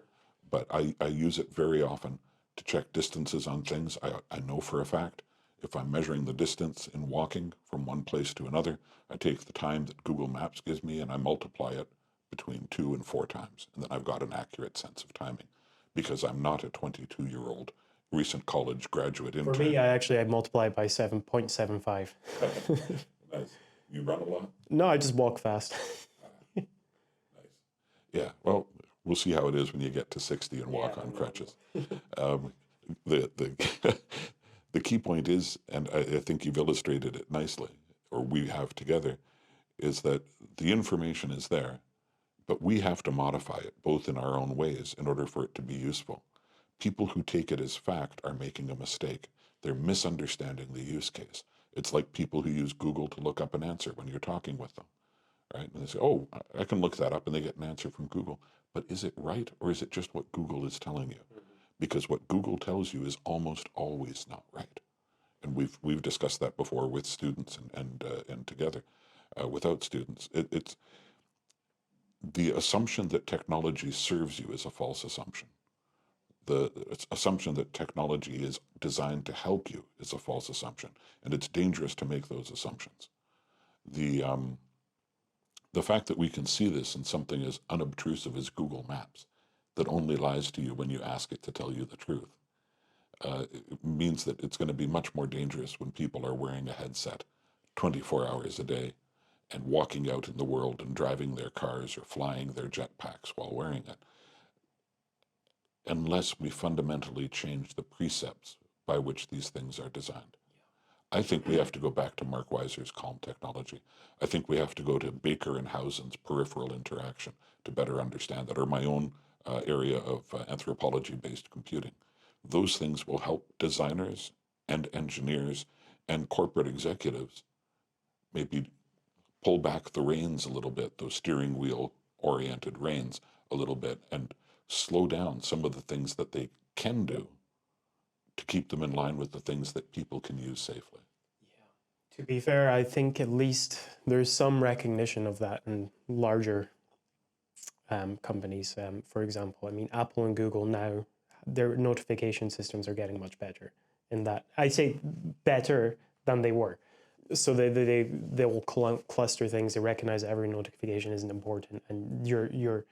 Speaker 2: but I use it very often to check distances on things. I know for a fact if I'm measuring the distance in walking from one place to another, I take the time that Google Maps gives me and I multiply it between 2 and 4 times. And then I've got an accurate sense of timing because I'm not a 22-year-old recent college graduate intern.
Speaker 1: For me, I multiply it by 7.75.
Speaker 2: Nice. You run a lot?
Speaker 1: No, I just walk fast.
Speaker 2: Nice. Yeah, well, we'll see how it is when you get to 60 and walk
Speaker 1: Yeah,
Speaker 2: on
Speaker 1: no,
Speaker 2: crutches. The the key point is, and I think you've illustrated it nicely, or we have together, is that the information is there, but we have to modify it both in our own ways in order for it to be useful. People who take it as fact are making a mistake. They're misunderstanding the use case. It's like people who use Google to look up an answer when you're talking with them, right? And they say, oh, I can look that up, and they get an answer from Google. But is it right, or is it just what Google is telling you? Because what Google tells you is almost always not right. And we've discussed that before with students and together without students. It's the assumption that technology serves you is a false assumption. The assumption that technology is designed to help you is a false assumption, and it's dangerous to make those assumptions. The fact that we can see this in something as unobtrusive as Google Maps, that only lies to you when you ask it to tell you the truth, it means that it's going to be much more dangerous when people are wearing a headset 24 hours a day and walking out in the world and driving their cars or flying their jetpacks while wearing it, unless we fundamentally change the precepts by which these things are designed. I think we have to go back to Mark Weiser's calm technology. I think we have to go to Baker and Hausen's peripheral interaction to better understand that, or my own area of anthropology-based computing. Those things will help designers and engineers and corporate executives maybe pull back the reins a little bit, those steering wheel oriented reins a little bit, and slow down some of the things that they can do to keep them in line with the things that people can use safely.
Speaker 1: Yeah. To be fair, I think at least there's some recognition of that in larger companies. For example, I mean, Apple and Google now their notification systems are getting much better in that. I say better than they were. So they will cluster things. They recognize every notification isn't important, and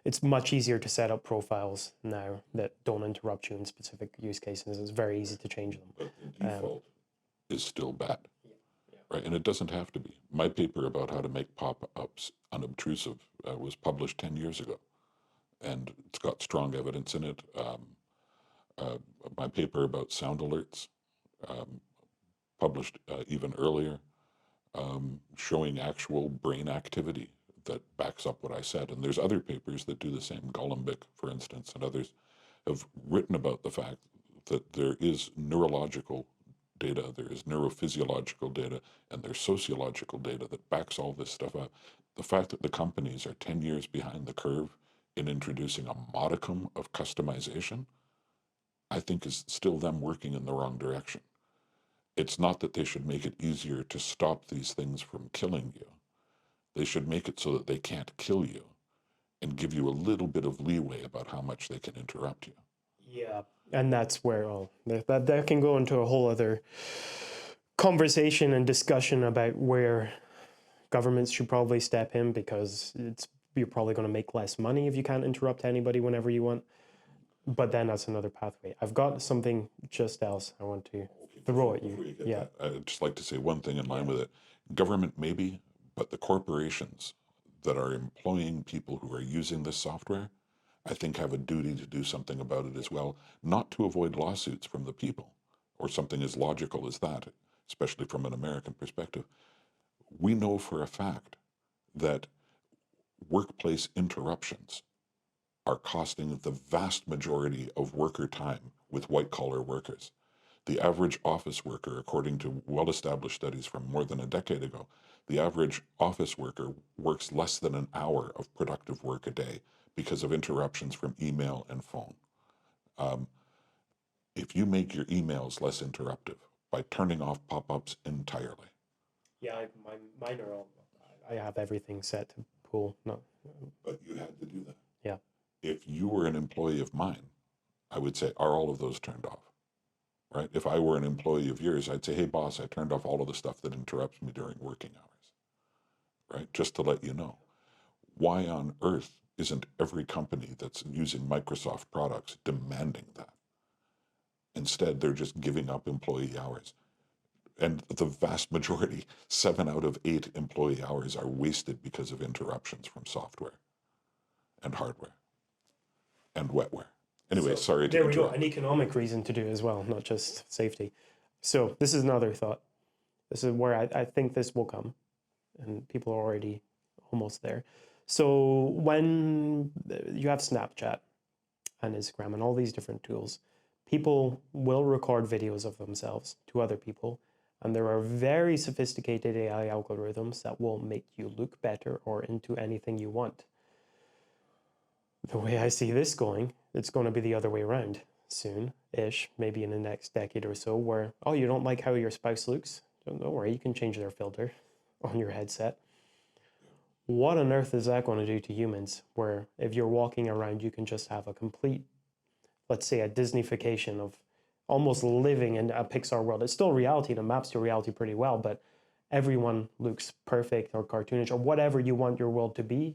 Speaker 1: it's much easier to set up profiles now that don't interrupt you in specific use cases. It's very easy to change them.
Speaker 2: But the default is still bad, right? And it doesn't have to be. My paper about how to make pop-ups unobtrusive was published 10 years ago, and it's got strong evidence in it. My paper about sound alerts, published even earlier, showing actual brain activity that backs up what I said. And there's other papers that do the same. Golombek, for instance, and others have written about the fact that there is neurological data, there is neurophysiological data, and there's sociological data that backs all this stuff up. The fact that the companies are 10 years behind the curve in introducing a modicum of customization, I think is still them working in the wrong direction. It's not that they should make it easier to stop these things from killing you. They should make it so that they can't kill you and give you a little bit of leeway about how much they can interrupt you.
Speaker 1: Yeah, and that's where that can go into a whole other conversation and discussion about where governments should probably step in, because you're probably going to make less money if you can't interrupt anybody whenever you want. But then that's another pathway. I've got something just else I want to throw at you. Yeah.
Speaker 2: I'd just like to say one thing in line with it. Government maybe, but the corporations that are employing people who are using this software, I think have a duty to do something about it as well, not to avoid lawsuits from the people or something as logical as that, especially from an American perspective. We know for a fact that workplace interruptions are costing the vast majority of worker time with white-collar workers. The average office worker, according to well-established studies from more than a decade ago, the average office worker works less than an hour of productive work a day because of interruptions from email and phone. If you make your emails less interruptive by turning off pop-ups entirely.
Speaker 1: Yeah, mine are all, I have everything set to pull. No.
Speaker 2: But you had to do that.
Speaker 1: Yeah.
Speaker 2: If you were an employee of mine, I would say, are all of those turned off? Right? If I were an employee of yours, I'd say, hey, boss, I turned off all of the stuff that interrupts me during working hours, right? Just to let you know. Why on earth isn't every company that's using Microsoft products demanding that? Instead, they're just giving up employee hours. And the vast majority, 7 out of 8 employee hours are wasted because of interruptions from software and hardware and wetware. Anyway,
Speaker 1: So,
Speaker 2: sorry to
Speaker 1: there we go.
Speaker 2: interrupt.
Speaker 1: An economic reason to do it as well, not just safety. So this is another thought. This is where I think this will come, and people are already almost there. So when you have Snapchat and Instagram and all these different tools, people will record videos of themselves to other people, and there are very sophisticated AI algorithms that will make you look better or into anything you want. The way I see this going, it's going to be the other way around soon-ish, maybe in the next decade or so, where, oh, you don't like how your spouse looks? Don't worry, you can change their filter on your headset. What on earth is that going to do to humans, where if you're walking around, you can just have a complete, let's say, a Disneyfication of almost living in a Pixar world. It's still reality and it maps to reality pretty well, but everyone looks perfect or cartoonish or whatever you want your world to be.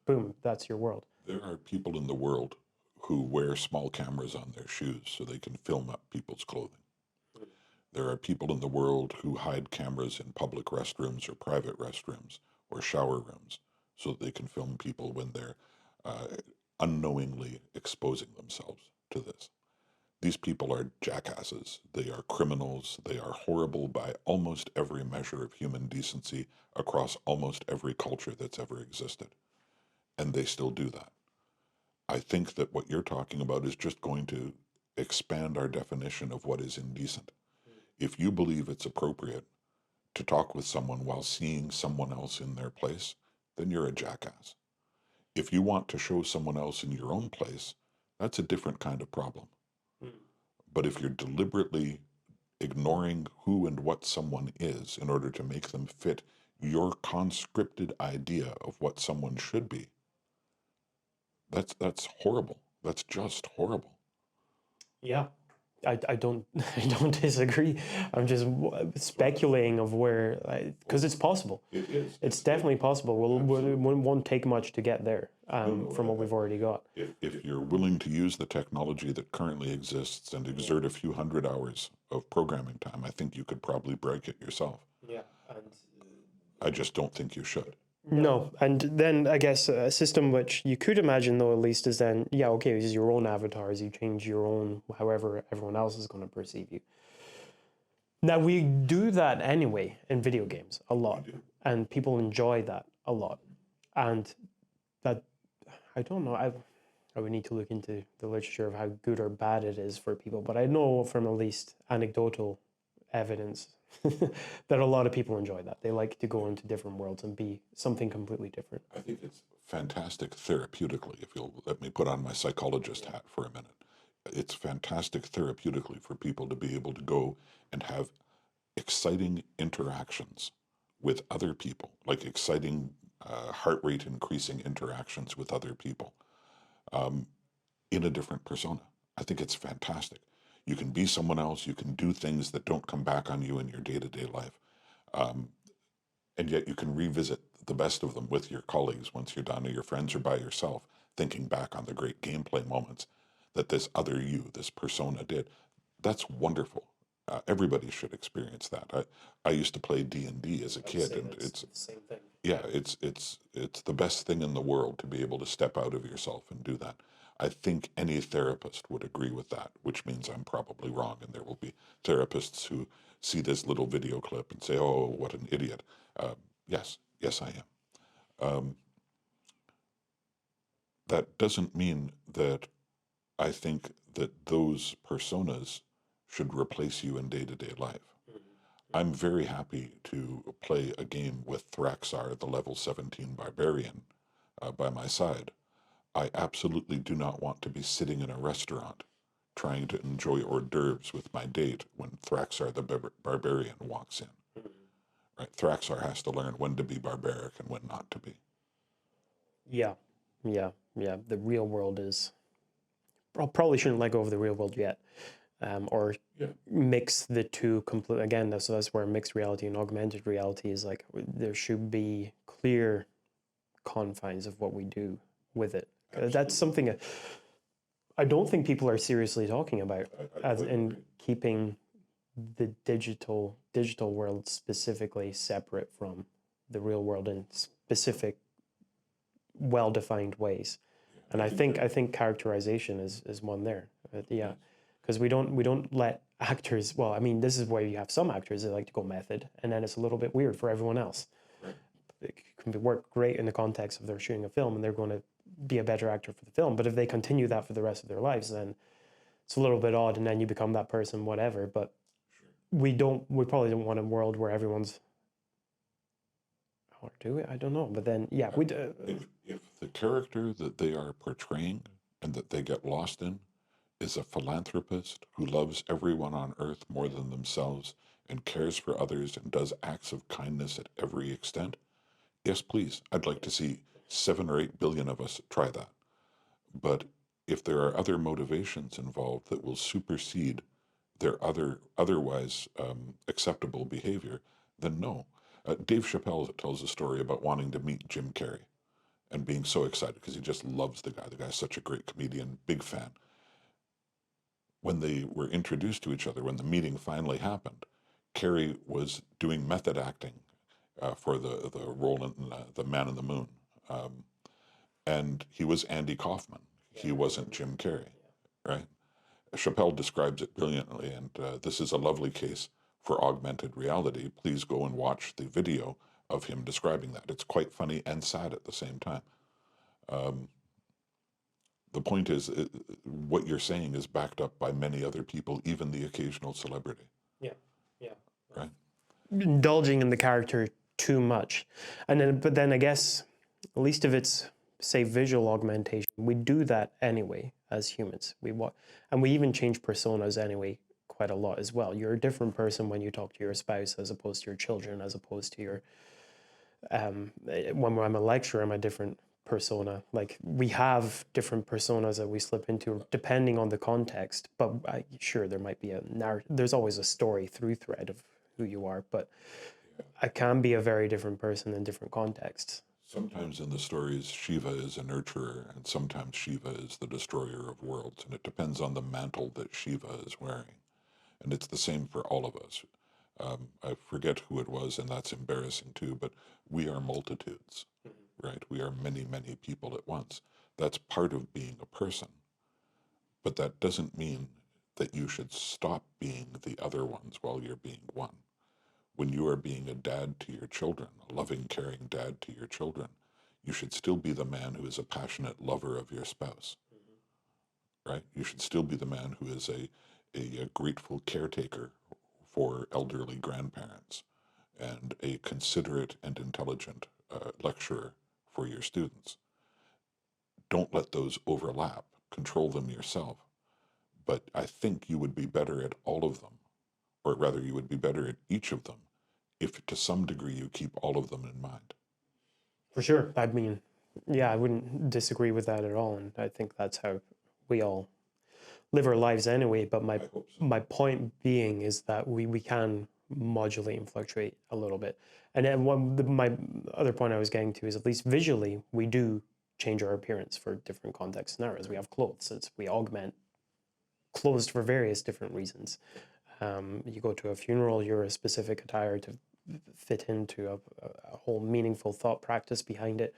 Speaker 1: Boom, that's your world.
Speaker 2: There are people in the world who wear small cameras on their shoes so they can film up people's clothing. There are people in the world who hide cameras in public restrooms or private restrooms or shower rooms so that they can film people when they're unknowingly exposing themselves to this. These people are jackasses. They are criminals. They are horrible by almost every measure of human decency across almost every culture that's ever existed. And they still do that. I think that what you're talking about is just going to expand our definition of what is indecent. If you believe it's appropriate to talk with someone while seeing someone else in their place, then you're a jackass. If you want to show someone else in your own place, that's a different kind of problem. But if you're deliberately ignoring who and what someone is in order to make them fit your conscripted idea of what someone should be, that's horrible. That's just horrible.
Speaker 1: Yeah, I don't I don't disagree. I'm just speculating of where, because it's possible.
Speaker 2: It is.
Speaker 1: It's definitely possible. It won't take much to get there from what we've already got.
Speaker 2: If you're willing to use the technology that currently exists and exert a few hundred hours of programming time, I think you could probably break it yourself.
Speaker 1: Yeah, and
Speaker 2: I just don't think you should.
Speaker 1: no, and then I guess a system which you could imagine though at least is then, yeah, okay, it's your own avatars, you change your own, however everyone else is going to perceive you. Now we do that anyway in video games a lot, and people enjoy that a lot, and that, I don't know, I would need to look into the literature of how good or bad it is for people, but I know from at least anecdotal evidence that a lot of people enjoy that. They like to go into different worlds and be something completely different.
Speaker 2: I think it's fantastic therapeutically, if you'll let me put on my psychologist hat for a minute. It's fantastic therapeutically for people to be able to go and have exciting interactions with other people, like exciting heart rate increasing interactions with other people in a different persona. I think it's fantastic. You can be someone else, you can do things that don't come back on you in your day-to-day life. And yet you can revisit the best of them with your colleagues once you're done, or your friends, or by yourself, thinking back on the great gameplay moments that this other you, this persona did. That's wonderful. Everybody should experience that. I used to play D&D as a kid, and it's
Speaker 1: the same thing.
Speaker 2: yeah, it's the best thing in the world to be able to step out of yourself and do that. I think any therapist would agree with that, which means I'm probably wrong, and there will be therapists who see this little video clip and say, "Oh, what an idiot." Yes, yes, I am. That doesn't mean that I think that those personas should replace you in day-to-day life. I'm very happy to play a game with Thraxar, the level 17 barbarian, by my side. I absolutely do not want to be sitting in a restaurant trying to enjoy hors d'oeuvres with my date when Thraxar, the barbarian, walks in. Right? Thraxar has to learn when to be barbaric and when not to be.
Speaker 1: Yeah, yeah, yeah. The real world is, I probably shouldn't let go of the real world yet, or mix the two completely. Again, that's where mixed reality and augmented reality is like, there should be clear confines of what we do with it. That's something I don't think people are seriously talking about, as in keeping the digital world specifically separate from the real world in specific, well-defined ways. And I think characterization is one there. Yeah, because we don't let actors. Well, I mean, this is where you have some actors that like to go method, and then it's a little bit weird for everyone else. It can work great in the context of they're shooting a film and they're going to be a better actor for the film. But if they continue that for the rest of their lives, then it's a little bit odd, and then you become that person, whatever. But we probably don't want a world where everyone's, or do we? I don't know. But then, yeah, we do.
Speaker 2: If the character that they are portraying and that they get lost in is a philanthropist who loves everyone on earth more than themselves and cares for others and does acts of kindness at every extent, yes, please. I'd like to see 7 or 8 billion of us try that. But if there are other motivations involved that will supersede their otherwise acceptable behavior, then no. Dave Chappelle tells a story about wanting to meet Jim Carrey and being so excited because he just loves the guy. The guy's such a great comedian, big fan. When they were introduced to each other, when the meeting finally happened, Carrey was doing method acting for the role in The Man in the Moon. And he was Andy Kaufman. He wasn't Jim Carrey, right? Chappelle describes it brilliantly, and this is a lovely case for augmented reality. Please go and watch the video of him describing that. It's quite funny and sad at the same time. The point is, what you're saying is backed up by many other people, even the occasional celebrity.
Speaker 1: Yeah, yeah.
Speaker 2: Right?
Speaker 1: Indulging in the character too much, but then I guess, at least if it's, say, visual augmentation, we do that anyway as humans. And we even change personas anyway quite a lot as well. You're a different person when you talk to your spouse as opposed to your children, as opposed to your when I'm a lecturer, I'm a different persona. Like we have different personas that we slip into depending on the context, but sure, there might be there's always a story through thread of who you are, but I can be a very different person in different contexts.
Speaker 2: Sometimes in the stories, Shiva is a nurturer, and sometimes Shiva is the destroyer of worlds, and it depends on the mantle that Shiva is wearing. And it's the same for all of us. I forget who it was, and that's embarrassing too, but we are multitudes, right? We are many, many people at once. That's part of being a person. But that doesn't mean that you should stop being the other ones while you're being one. When you are being a dad to your children, a loving, caring dad to your children, you should still be the man who is a passionate lover of your spouse, right? You should still be the man who is a grateful caretaker for elderly grandparents and a considerate and intelligent lecturer for your students. Don't let those overlap. Control them yourself. But I think you would be better at all of them, or rather, you would be better at each of them if to some degree you keep all of them in mind.
Speaker 1: For sure. I mean, yeah, I wouldn't disagree with that at all. And I think that's how we all live our lives anyway. But my point being is that we can modulate and fluctuate a little bit. And then my other point I was getting to is at least visually, we do change our appearance for different context scenarios. We have clothes. We augment clothes for various different reasons. You go to a funeral, you're a specific attire to fit into a whole meaningful thought practice behind it.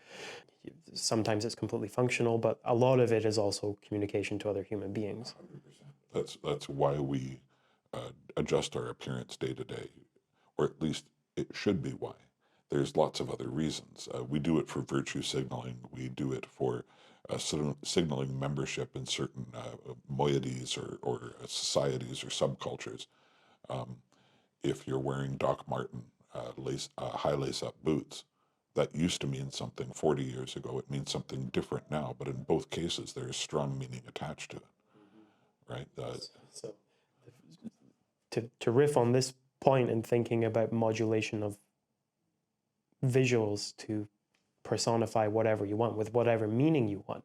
Speaker 1: Sometimes it's completely functional, but a lot of it is also communication to other human beings.
Speaker 2: 100%. That's why we adjust our appearance day to day, or at least it should be why. There's lots of other reasons. We do it for virtue signaling. We do it for signaling membership in certain moieties or societies or subcultures. If you're wearing Doc Marten high lace-up boots, that used to mean something 40 years ago. It means something different now, but in both cases, there is strong meaning attached to it, right?
Speaker 1: So to riff on this point and thinking about modulation of visuals to personify whatever you want with whatever meaning you want.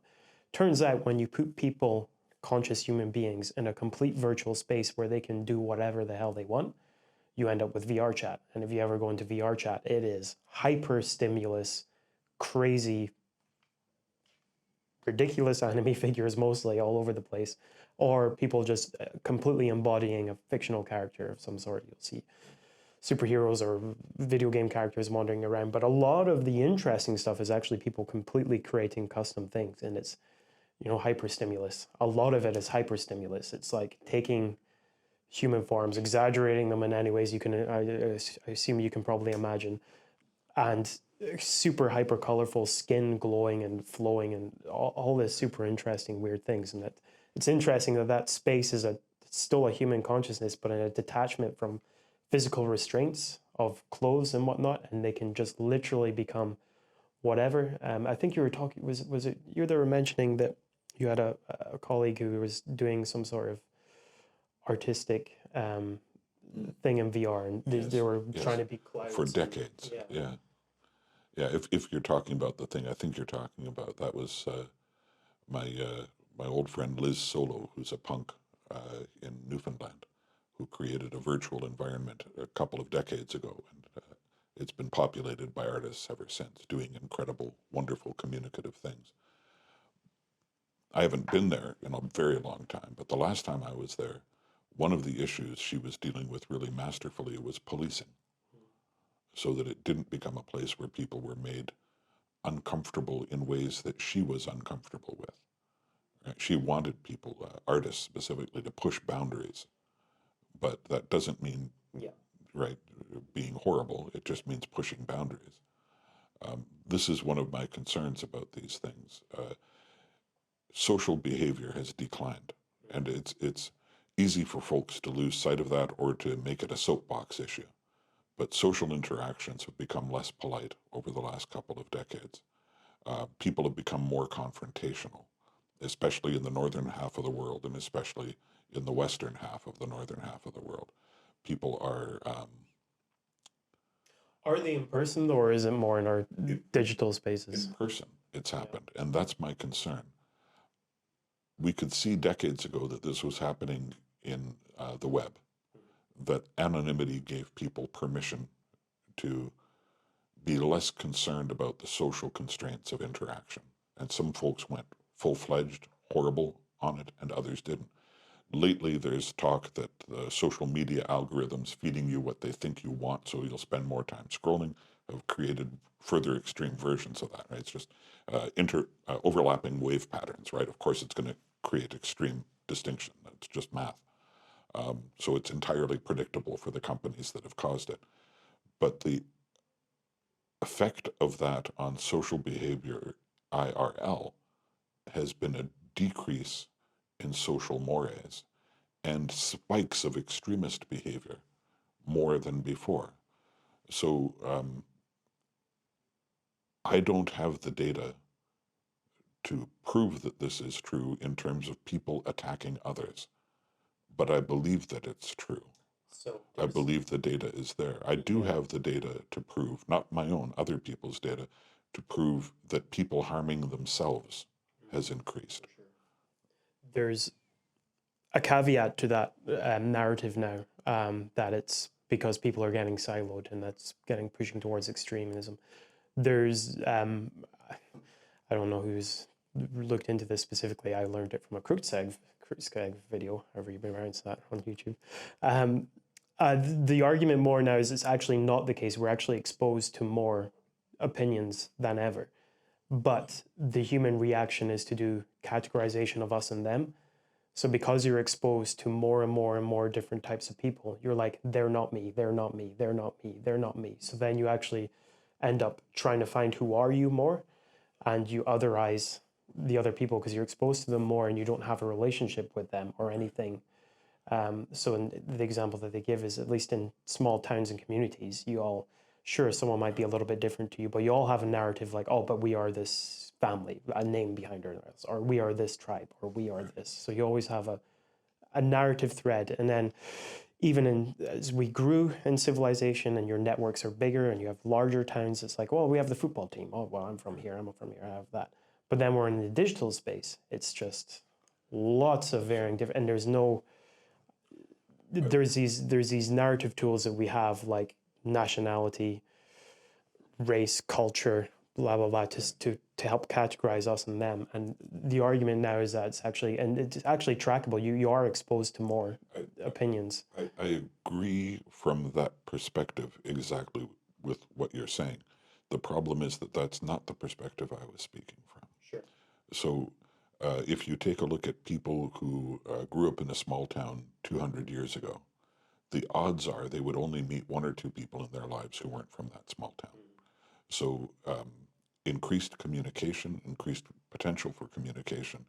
Speaker 1: Turns out when you put people, conscious human beings, in a complete virtual space where they can do whatever the hell they want, you end up with VR chat. And if you ever go into VR chat, it is hyper stimulus, crazy, ridiculous anime figures mostly all over the place, or people just completely embodying a fictional character of some sort. You'll see superheroes or video game characters wandering around, but a lot of the interesting stuff is actually people completely creating custom things, and it's, you know, hyper stimulus. A lot of it is hyper stimulus. It's like taking human forms, exaggerating them in any ways you can, I assume you can probably imagine, and super hyper colorful skin glowing and flowing and all this super interesting weird things. And that it's interesting that space is still a human consciousness, but in a detachment from physical restraints of clothes and whatnot, and they can just literally become whatever. I think you were talking, was it you that were mentioning that you had a colleague who was doing some sort of artistic thing in VR, and they were trying to be clouds
Speaker 2: for decades. Yeah. If you're talking about the thing I think you're talking about, that was my old friend Liz Solo, who's a punk in Newfoundland, who created a virtual environment a couple of decades ago, and it's been populated by artists ever since, doing incredible, wonderful, communicative things. I haven't been there in a very long time, but the last time I was there, one of the issues she was dealing with really masterfully was policing, so that it didn't become a place where people were made uncomfortable in ways that she was uncomfortable with. Right? She wanted people, artists specifically, to push boundaries, but that doesn't mean right being horrible. It just means pushing boundaries. This is one of my concerns about these things. Social behavior has declined, and it's easy for folks to lose sight of that or to make it a soapbox issue. But social interactions have become less polite over the last couple of decades. People have become more confrontational, especially in the northern half of the world, and especially in the western half of the northern half of the world. People are...
Speaker 1: Are they in person, or is it more in our digital spaces?
Speaker 2: In person. it's
Speaker 1: Yeah.
Speaker 2: happened. And that's my concern. We could see decades ago that this was happening in the web, that anonymity gave people permission to be less concerned about the social constraints of interaction. And some folks went full-fledged, horrible on it, and others didn't. Lately, there's talk that the social media algorithms feeding you what they think you want, so you'll spend more time scrolling, have created further extreme versions of that, right? It's just overlapping wave patterns, right? Of course, it's going to create extreme distinction. It's just math. So it's entirely predictable for the companies that have caused it. But the effect of that on social behavior, IRL, has been a decrease in social mores and spikes of extremist behavior more than before. So I don't have the data to prove that this is true in terms of people attacking others, but I believe that it's true.
Speaker 1: So
Speaker 2: I believe the data is there. I do have the data to prove, not my own, other people's data, to prove that people harming themselves has increased.
Speaker 1: there's a caveat to that narrative now, that it's because people are getting siloed and that's pushing towards extremism. There's I don't know who's looked into this specifically. I learned it from a Kreutzegg video, however you pronounce that, on YouTube. The argument more now is it's actually not the case. We're actually exposed to more opinions than ever. But the human reaction is to do categorization of us and them. So because you're exposed to more and more and more different types of people, you're like, they're not me, they're not me, they're not me, they're not me. So then you actually end up trying to find who are you more, and you otherize the other people because you're exposed to them more and you don't have a relationship with them or anything. So in the example that they give is, at least in small towns and communities, you all, sure, someone might be a little bit different to you, but you all have a narrative like, oh, but we are this family, a name behind us, or we are this tribe, or we are this. So you always have a narrative thread. And then even as we grew in civilization and your networks are bigger and you have larger towns, it's like, well, we have the football team. Oh, well, I'm from here, I have that. But then we're in the digital space. It's just lots of varying different, and there's these narrative tools that we have, like nationality, race, culture, blah blah blah, to help categorize us and them. And the argument now is that it's actually trackable. You are exposed to more opinions.
Speaker 2: I agree from that perspective exactly with what you're saying. The problem is that that's not the perspective I was speaking from.
Speaker 1: Sure.
Speaker 2: So if you take a look at people who grew up in a small town 200 years ago, the odds are they would only meet one or two people in their lives who weren't from that small town. So increased communication, increased potential for communication,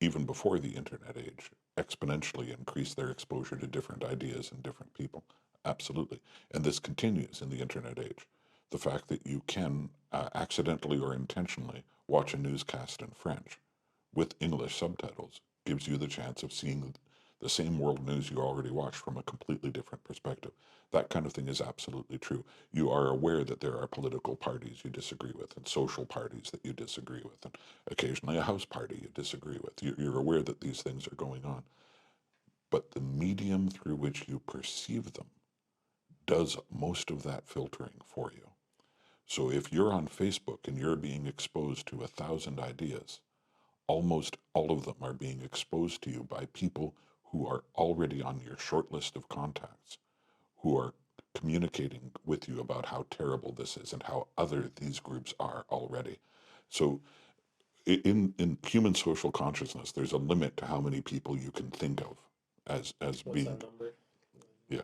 Speaker 2: even before the internet age, exponentially increased their exposure to different ideas and different people. Absolutely. And this continues in the internet age. The fact that you can accidentally or intentionally watch a newscast in French with English subtitles gives you the chance of seeing the same world news you already watched from a completely different perspective. That kind of thing is absolutely true. You are aware that there are political parties you disagree with and social parties that you disagree with, and occasionally a house party you disagree with. You're aware that these things are going on. But the medium through which you perceive them does most of that filtering for you. So if you're on Facebook and you're being exposed to 1,000 ideas, almost all of them are being exposed to you by people who are already on your short list of contacts, who are communicating with you about how terrible this is and how other these groups are already. So in human social consciousness, there's a limit to how many people you can think of as
Speaker 1: What's
Speaker 2: being,
Speaker 1: that number?
Speaker 2: yeah.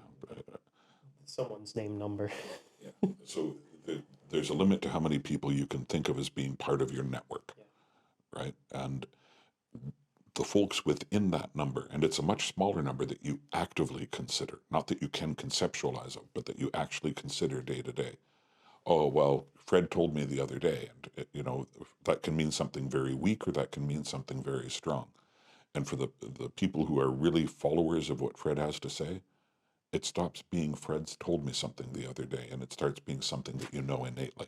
Speaker 1: Someone's name number.
Speaker 2: Yeah. So there's a limit to how many people you can think of as being part of your network, right? And the folks within that number, and it's a much smaller number that you actively consider, not that you can conceptualize of, but that you actually consider day to day. Oh, well, Fred told me the other day, and that can mean something very weak or that can mean something very strong. And for the people who are really followers of what Fred has to say, it stops being Fred's told me something the other day and it starts being something that you know innately.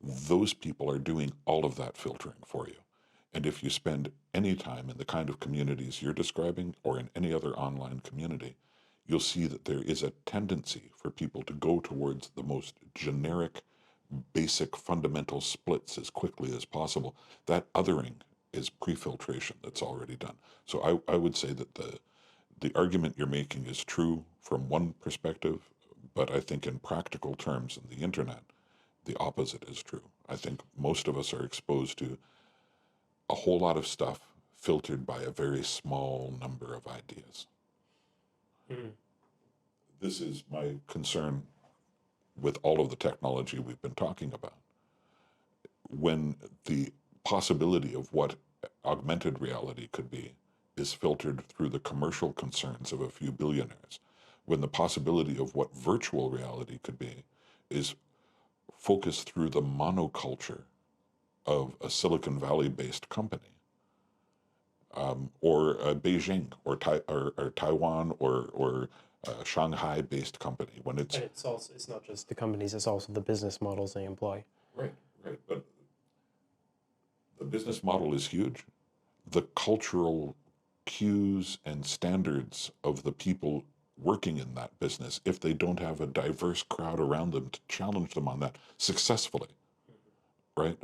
Speaker 2: Those people are doing all of that filtering for you. And if you spend any time in the kind of communities you're describing or in any other online community, you'll see that there is a tendency for people to go towards the most generic, basic, fundamental splits as quickly as possible. That othering is pre-filtration that's already done. So I would say that the argument you're making is true from one perspective, but I think in practical terms in the internet, the opposite is true. I think most of us are exposed to a whole lot of stuff filtered by a very small number of ideas.
Speaker 1: Mm.
Speaker 2: This is my concern with all of the technology we've been talking about. When the possibility of what augmented reality could be is filtered through the commercial concerns of a few billionaires, when the possibility of what virtual reality could be is focused through the monoculture of a Silicon Valley-based company, or Beijing, or Taiwan, or Shanghai-based company. When
Speaker 1: And it's not just the companies; it's also the business models they employ.
Speaker 2: right, but the business model is huge. The cultural cues and standards of the people working in that business, if they don't have a diverse crowd around them to challenge them on that successfully, right?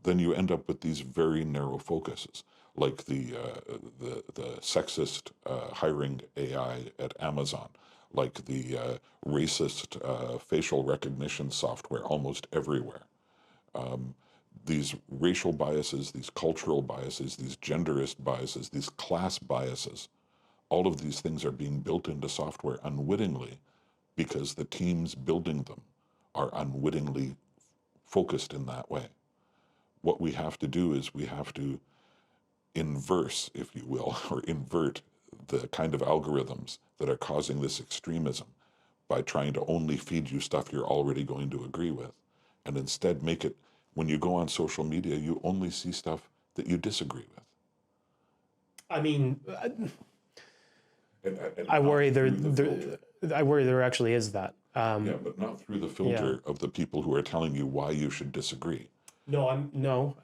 Speaker 2: Then you end up with these very narrow focuses, like the sexist hiring AI at Amazon, like the racist facial recognition software almost everywhere. These racial biases, these cultural biases, these genderist biases, these class biases, all of these things are being built into software unwittingly because the teams building them are unwittingly focused in that way. What we have to do is we have to inverse, if you will, or invert the kind of algorithms that are causing this extremism by trying to only feed you stuff you're already going to agree with, and instead make it, when you go on social media, you only see stuff that you disagree with.
Speaker 1: I mean,
Speaker 2: And
Speaker 1: I
Speaker 2: not
Speaker 1: worry
Speaker 2: through the filter.
Speaker 1: I worry there actually is that.
Speaker 2: Yeah, but not through the filter of the people who are telling you why you should disagree.
Speaker 1: No.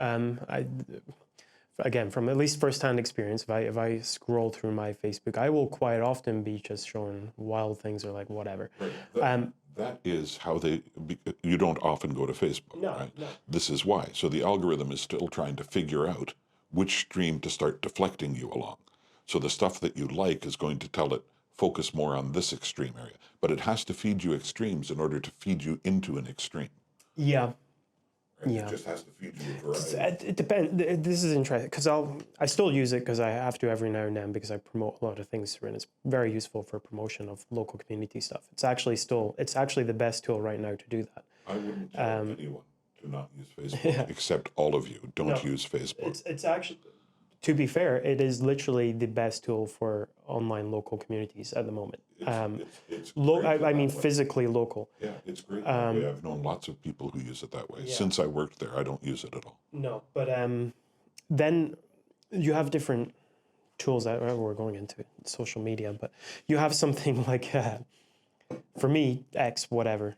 Speaker 1: Again, from at least first-hand experience, if I scroll through my Facebook, I will quite often be just showing wild things or like whatever.
Speaker 2: Right. That is how you don't often go to Facebook, right?
Speaker 1: No.
Speaker 2: This is why. So the algorithm is still trying to figure out which stream to start deflecting you along. So the stuff that you like is going to tell it, focus more on this extreme area. But it has to feed you extremes in order to feed you into an extreme.
Speaker 1: Yeah.
Speaker 2: Right?
Speaker 1: Yeah.
Speaker 2: It just has to feed you a variety.
Speaker 1: It depends. This is interesting because I still use it because I have to every now and then because I promote a lot of things through it. And it's very useful for promotion of local community stuff. It's actually the best tool right now to do that.
Speaker 2: I wouldn't tell anyone to not use Facebook, except all of you don't use Facebook.
Speaker 1: It's actually, to be fair, it is literally the best tool for online local communities at the moment.
Speaker 2: It's great
Speaker 1: I mean,
Speaker 2: that way.
Speaker 1: physically local.
Speaker 2: Yeah, it's great that way. I've known lots of people who use it that way. Since I worked there, I don't use it at all.
Speaker 1: No, but then you have different tools that we're going into social media, but you have something like, for me, X, whatever,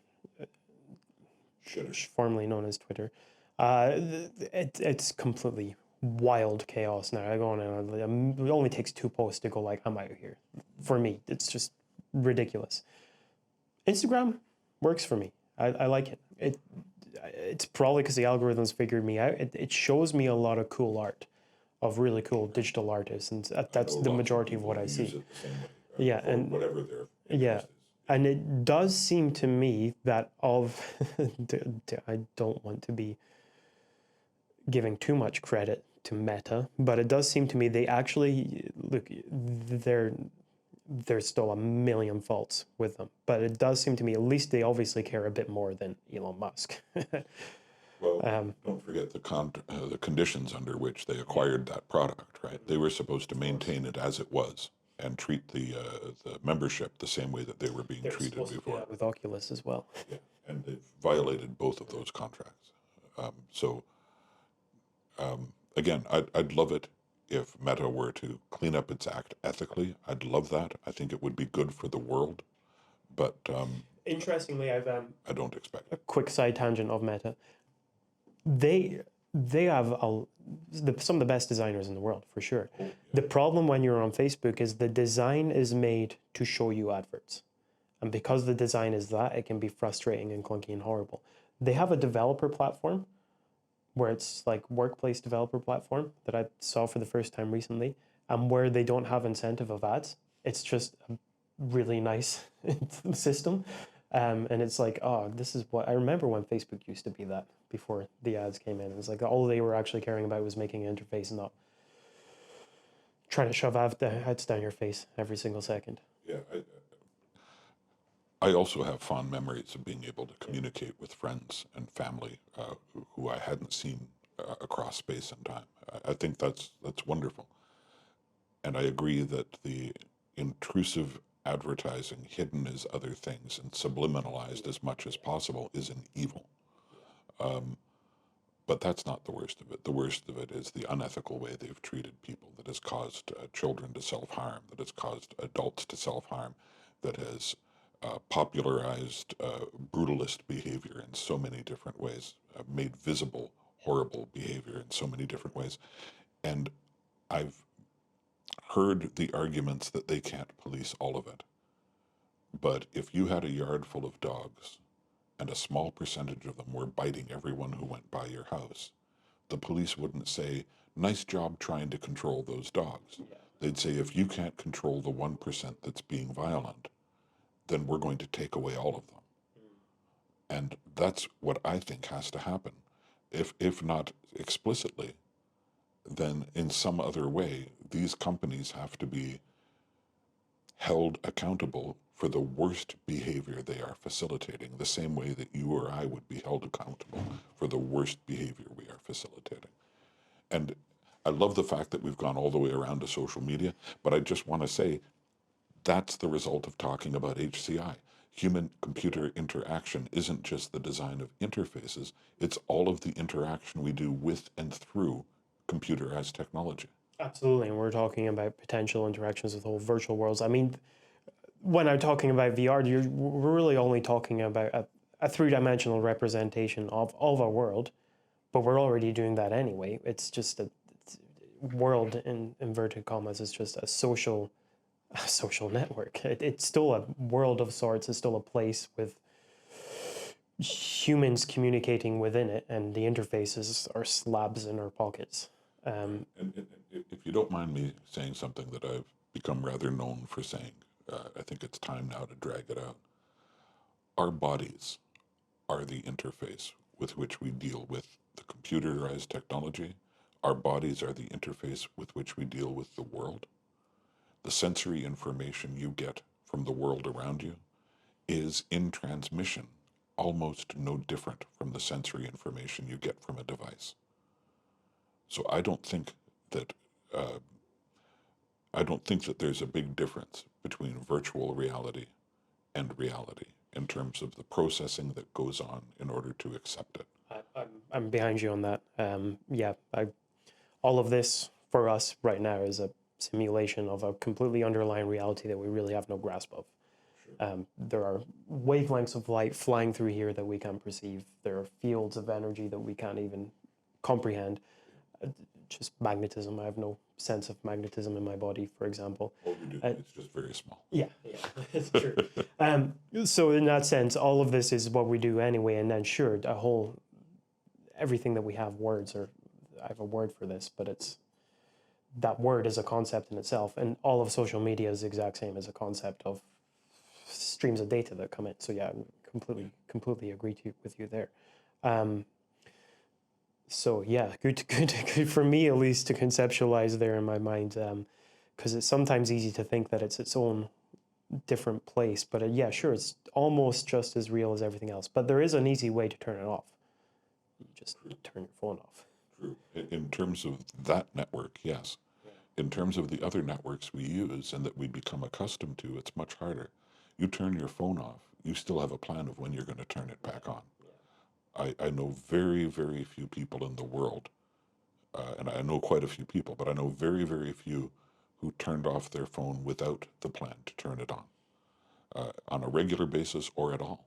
Speaker 1: formerly known as Twitter. It's completely wild chaos now. I go on and it only takes 2 posts to go like, I'm out of here. For me, it's just ridiculous. Instagram works for me. I like it. It's probably because the algorithms figured me out. It shows me a lot of cool art of really cool digital artists, and that's the majority of what I see. Yeah, and
Speaker 2: whatever their
Speaker 1: yeah, and it does seem to me that I don't want to be giving too much credit to Meta, but it does seem to me they actually look. There's still a million faults with them, but it does seem to me at least they obviously care a bit more than Elon Musk.
Speaker 2: Well, don't forget the conditions under which they acquired that product, right? They were supposed to maintain it as it was and treat the membership the same way that they were being treated before.
Speaker 1: With Oculus as well.
Speaker 2: Yeah, and they've violated both of those contracts. Again, I'd love it if Meta were to clean up its act ethically. I'd love that. I think it would be good for the world. But
Speaker 1: interestingly,
Speaker 2: I don't expect it.
Speaker 1: A quick side tangent of Meta. they have some of the best designers in the world, for sure. The problem when you're on Facebook is the design is made to show you adverts. And because the design is that, it can be frustrating and clunky and horrible. They have a developer platform where it's like workplace developer platform that I saw for the first time recently, and where they don't have incentive of ads. It's just a really nice system. And it's like, oh, this is what I remember when Facebook used to be that before the ads came in. It was like all they were actually caring about was making an interface and not trying to shove ads down your face every single second.
Speaker 2: Yeah, I also have fond memories of being able to communicate with friends and family who I hadn't seen across space and time. I think that's wonderful. And I agree that the intrusive advertising hidden as other things and subliminalized as much as possible is an evil. But that's not the worst of it. The worst of it is the unethical way they've treated people that has caused children to self-harm, that has caused adults to self-harm, that has popularized brutalist behavior in so many different ways, made visible horrible behavior in so many different ways. And I've heard the arguments that they can't police all of it. But if you had a yard full of dogs and a small percentage of them were biting everyone who went by your house, the police wouldn't say, nice job trying to control those dogs. They'd say, if you can't control the 1% that's being violent, then we're going to take away all of them. And that's what I think has to happen. If not explicitly, then in some other way, these companies have to be held accountable for the worst behavior they are facilitating, the same way that you or I would be held accountable for the worst behavior we are facilitating. And I love the fact that we've gone all the way around to social media, but I just want to say that's the result of talking about HCI. Human-computer interaction isn't just the design of interfaces, it's all of the interaction we do with and through computerized technology.
Speaker 1: Absolutely, and we're talking about potential interactions with whole virtual worlds. I mean, when I'm talking about VR, we're really only talking about a three-dimensional representation of our world, but we're already doing that anyway. It's just a world in inverted commas. It's just a social network. It's still a world of sorts. It's still a place with humans communicating within it, and the interfaces are slabs in our pockets.
Speaker 2: And if you don't mind me saying something that I've become rather known for saying, I think it's time now to drag it out. Our bodies are the interface with which we deal with the computerized technology. Our bodies are the interface with which we deal with the world. The sensory information you get from the world around you is in transmission almost no different from the sensory information you get from a device. So I don't think that there's a big difference between virtual reality and reality in terms of the processing that goes on in order to accept it.
Speaker 1: I'm behind you on that. All of this for us right now is a simulation of a completely underlying reality that we really have no grasp of. There are wavelengths of light flying through here that we can't perceive. There are fields of energy that we can't even comprehend. Just magnetism. I have no sense of magnetism in my body, for example.
Speaker 2: Well, we do. It's just very small.
Speaker 1: Yeah, it's true. So in that sense, all of this is what we do anyway. And then sure, everything that we have words, or I have a word for this, but that word is a concept in itself. And all of social media is the exact same as a concept of streams of data that come in. So yeah, I completely agree with you there. So yeah, good for me at least to conceptualize there in my mind, because it's sometimes easy to think that it's its own different place. But yeah, sure, it's almost just as real as everything else. But there is an easy way to turn it off. You just turn your phone off.
Speaker 2: True. In terms of that network, yes. In terms of the other networks we use and that we become accustomed to, it's much harder. You turn your phone off, you still have a plan of when you're going to turn it back on. I know very, very few people in the world, and I know quite a few people, but I know very, very few who turned off their phone without the plan to turn it on a regular basis or at all.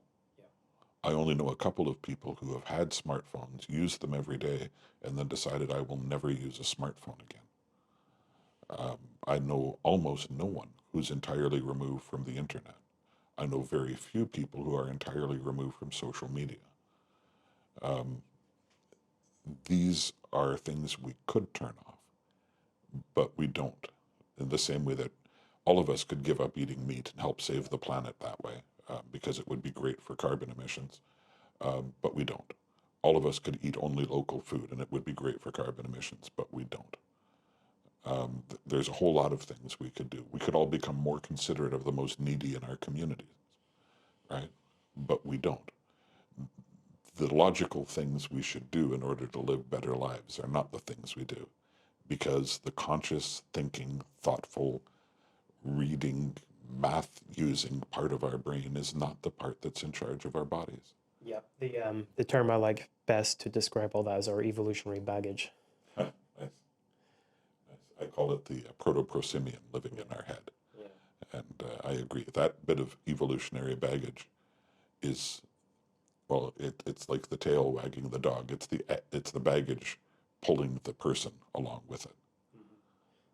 Speaker 2: I only know a couple of people who have had smartphones, used them every day, and then decided I will never use a smartphone again. I know almost no one who's entirely removed from the internet. I know very few people who are entirely removed from social media. These are things we could turn off, but we don't. In the same way that all of us could give up eating meat and help save the planet that way, because it would be great for carbon emissions, but we don't. All of us could eat only local food and it would be great for carbon emissions, but we don't. There's a whole lot of things we could do. We could all become more considerate of the most needy in our communities, right? But we don't. The logical things we should do in order to live better lives are not the things we do, because the conscious, thinking, thoughtful, reading, math using part of our brain is not the part that's in charge of our bodies.
Speaker 1: Yeah. The term I like best to describe all that is our evolutionary baggage.
Speaker 2: Nice. Nice. I call it the proto-prosimian living in our head.
Speaker 1: Yeah.
Speaker 2: And I agree. That bit of evolutionary baggage is, well, it's like the tail wagging the dog. It's the baggage pulling the person along with it.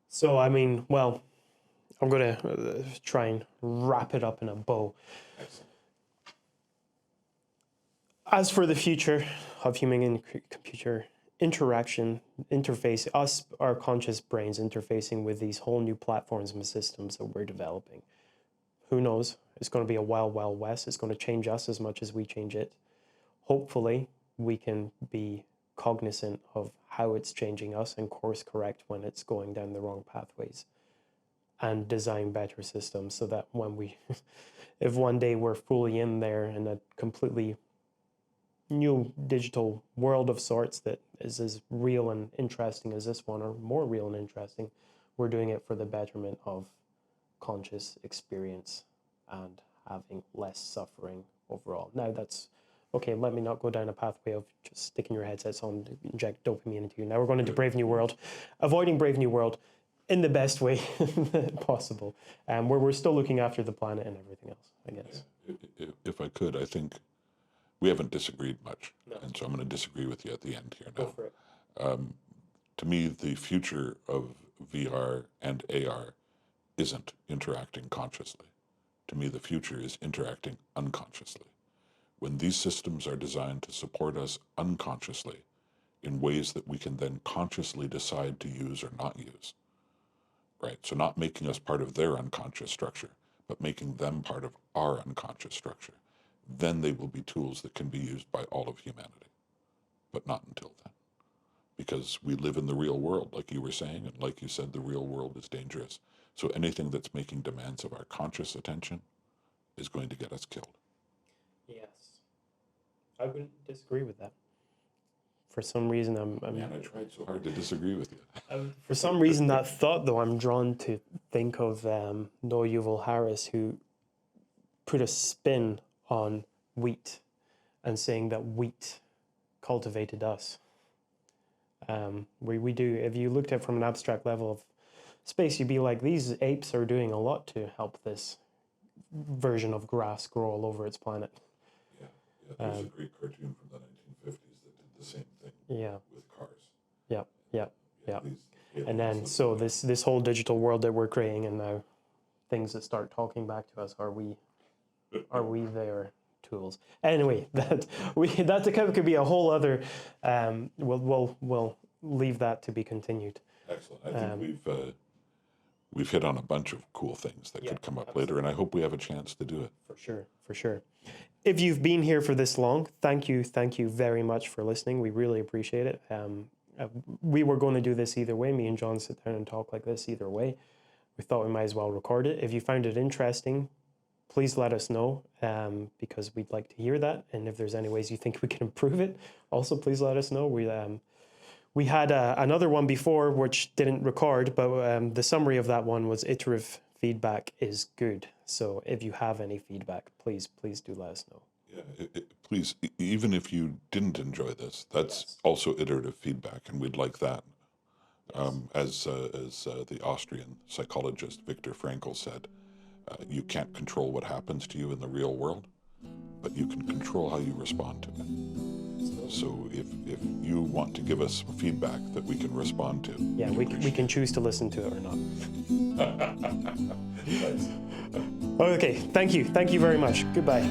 Speaker 1: So, I mean, well, I'm going to try and wrap it up in a bow.
Speaker 2: Excellent.
Speaker 1: As for the future of human and computer interaction, interface, our conscious brains interfacing with these whole new platforms and systems that we're developing, who knows? It's going to be a wild, wild west. It's going to change us as much as we change it. Hopefully, we can be cognizant of how it's changing us and course correct when it's going down the wrong pathways, and design better systems so that when we, if one day we're fully in there in a completely new digital world of sorts that is as real and interesting as this one, or more real and interesting, we're doing it for the betterment of conscious experience and having less suffering overall. Now that's okay. Let me not go down a pathway of just sticking your headsets on to inject dopamine into you. Now we're going into Brave New World, avoiding Brave New World in the best way possible, where we're still looking after the planet and everything else, I guess.
Speaker 2: If I could, I think we haven't disagreed much,
Speaker 1: No.
Speaker 2: and so I'm going to disagree with you at the end here
Speaker 1: Go
Speaker 2: now.
Speaker 1: for it.
Speaker 2: To me, the future of VR and AR isn't interacting consciously. To me, the future is interacting unconsciously. When these systems are designed to support us unconsciously in ways that we can then consciously decide to use or not use, right? So not making us part of their unconscious structure, but making them part of our unconscious structure, then they will be tools that can be used by all of humanity, but not until then. Because we live in the real world, like you were saying, and like you said, the real world is dangerous. So anything that's making demands of our conscious attention is going to get us killed.
Speaker 1: Yes. I wouldn't disagree with that. For some reason,
Speaker 2: Man, I tried so hard to disagree with you.
Speaker 1: for some reason, that thought, though, I'm drawn to think of Noah Yuval Harris, who put a spin on wheat and saying that wheat cultivated us. We do, if you looked at it from an abstract level of space, you'd be like, these apes are doing a lot to help this version of grass grow all over its planet.
Speaker 2: Yeah, there's a great cartoon from the 1950s that did the same thing with cars.
Speaker 1: Yeah. And then, so this whole digital world that we're creating, and now things that start talking back to us, are we their tools? Anyway, that could be a whole other. We'll leave that to be continued.
Speaker 2: Excellent. I think we've hit on a bunch of cool things that could come up later, and I hope we have a chance to do it.
Speaker 1: For sure. If you've been here for this long, thank you very much for listening. We really appreciate it. We were going to do this either way. Me and John sit down and talk like this either way. We thought we might as well record it. If you found it interesting, please let us know, because we'd like to hear that. And if there's any ways you think we can improve it, also please let us know. We had another one before which didn't record, but the summary of that one was iterative feedback is good. So if you have any feedback, please do let us know.
Speaker 2: Yeah, please, even if you didn't enjoy this, that's also iterative feedback, and we'd like that. As the Austrian psychologist Viktor Frankl said, you can't control what happens to you in the real world, but you can control how you respond to it. So if you want to give us feedback that we can respond to,
Speaker 1: Yeah, we can choose to listen to it or not.
Speaker 2: Nice.
Speaker 1: Okay, thank you very much. Goodbye.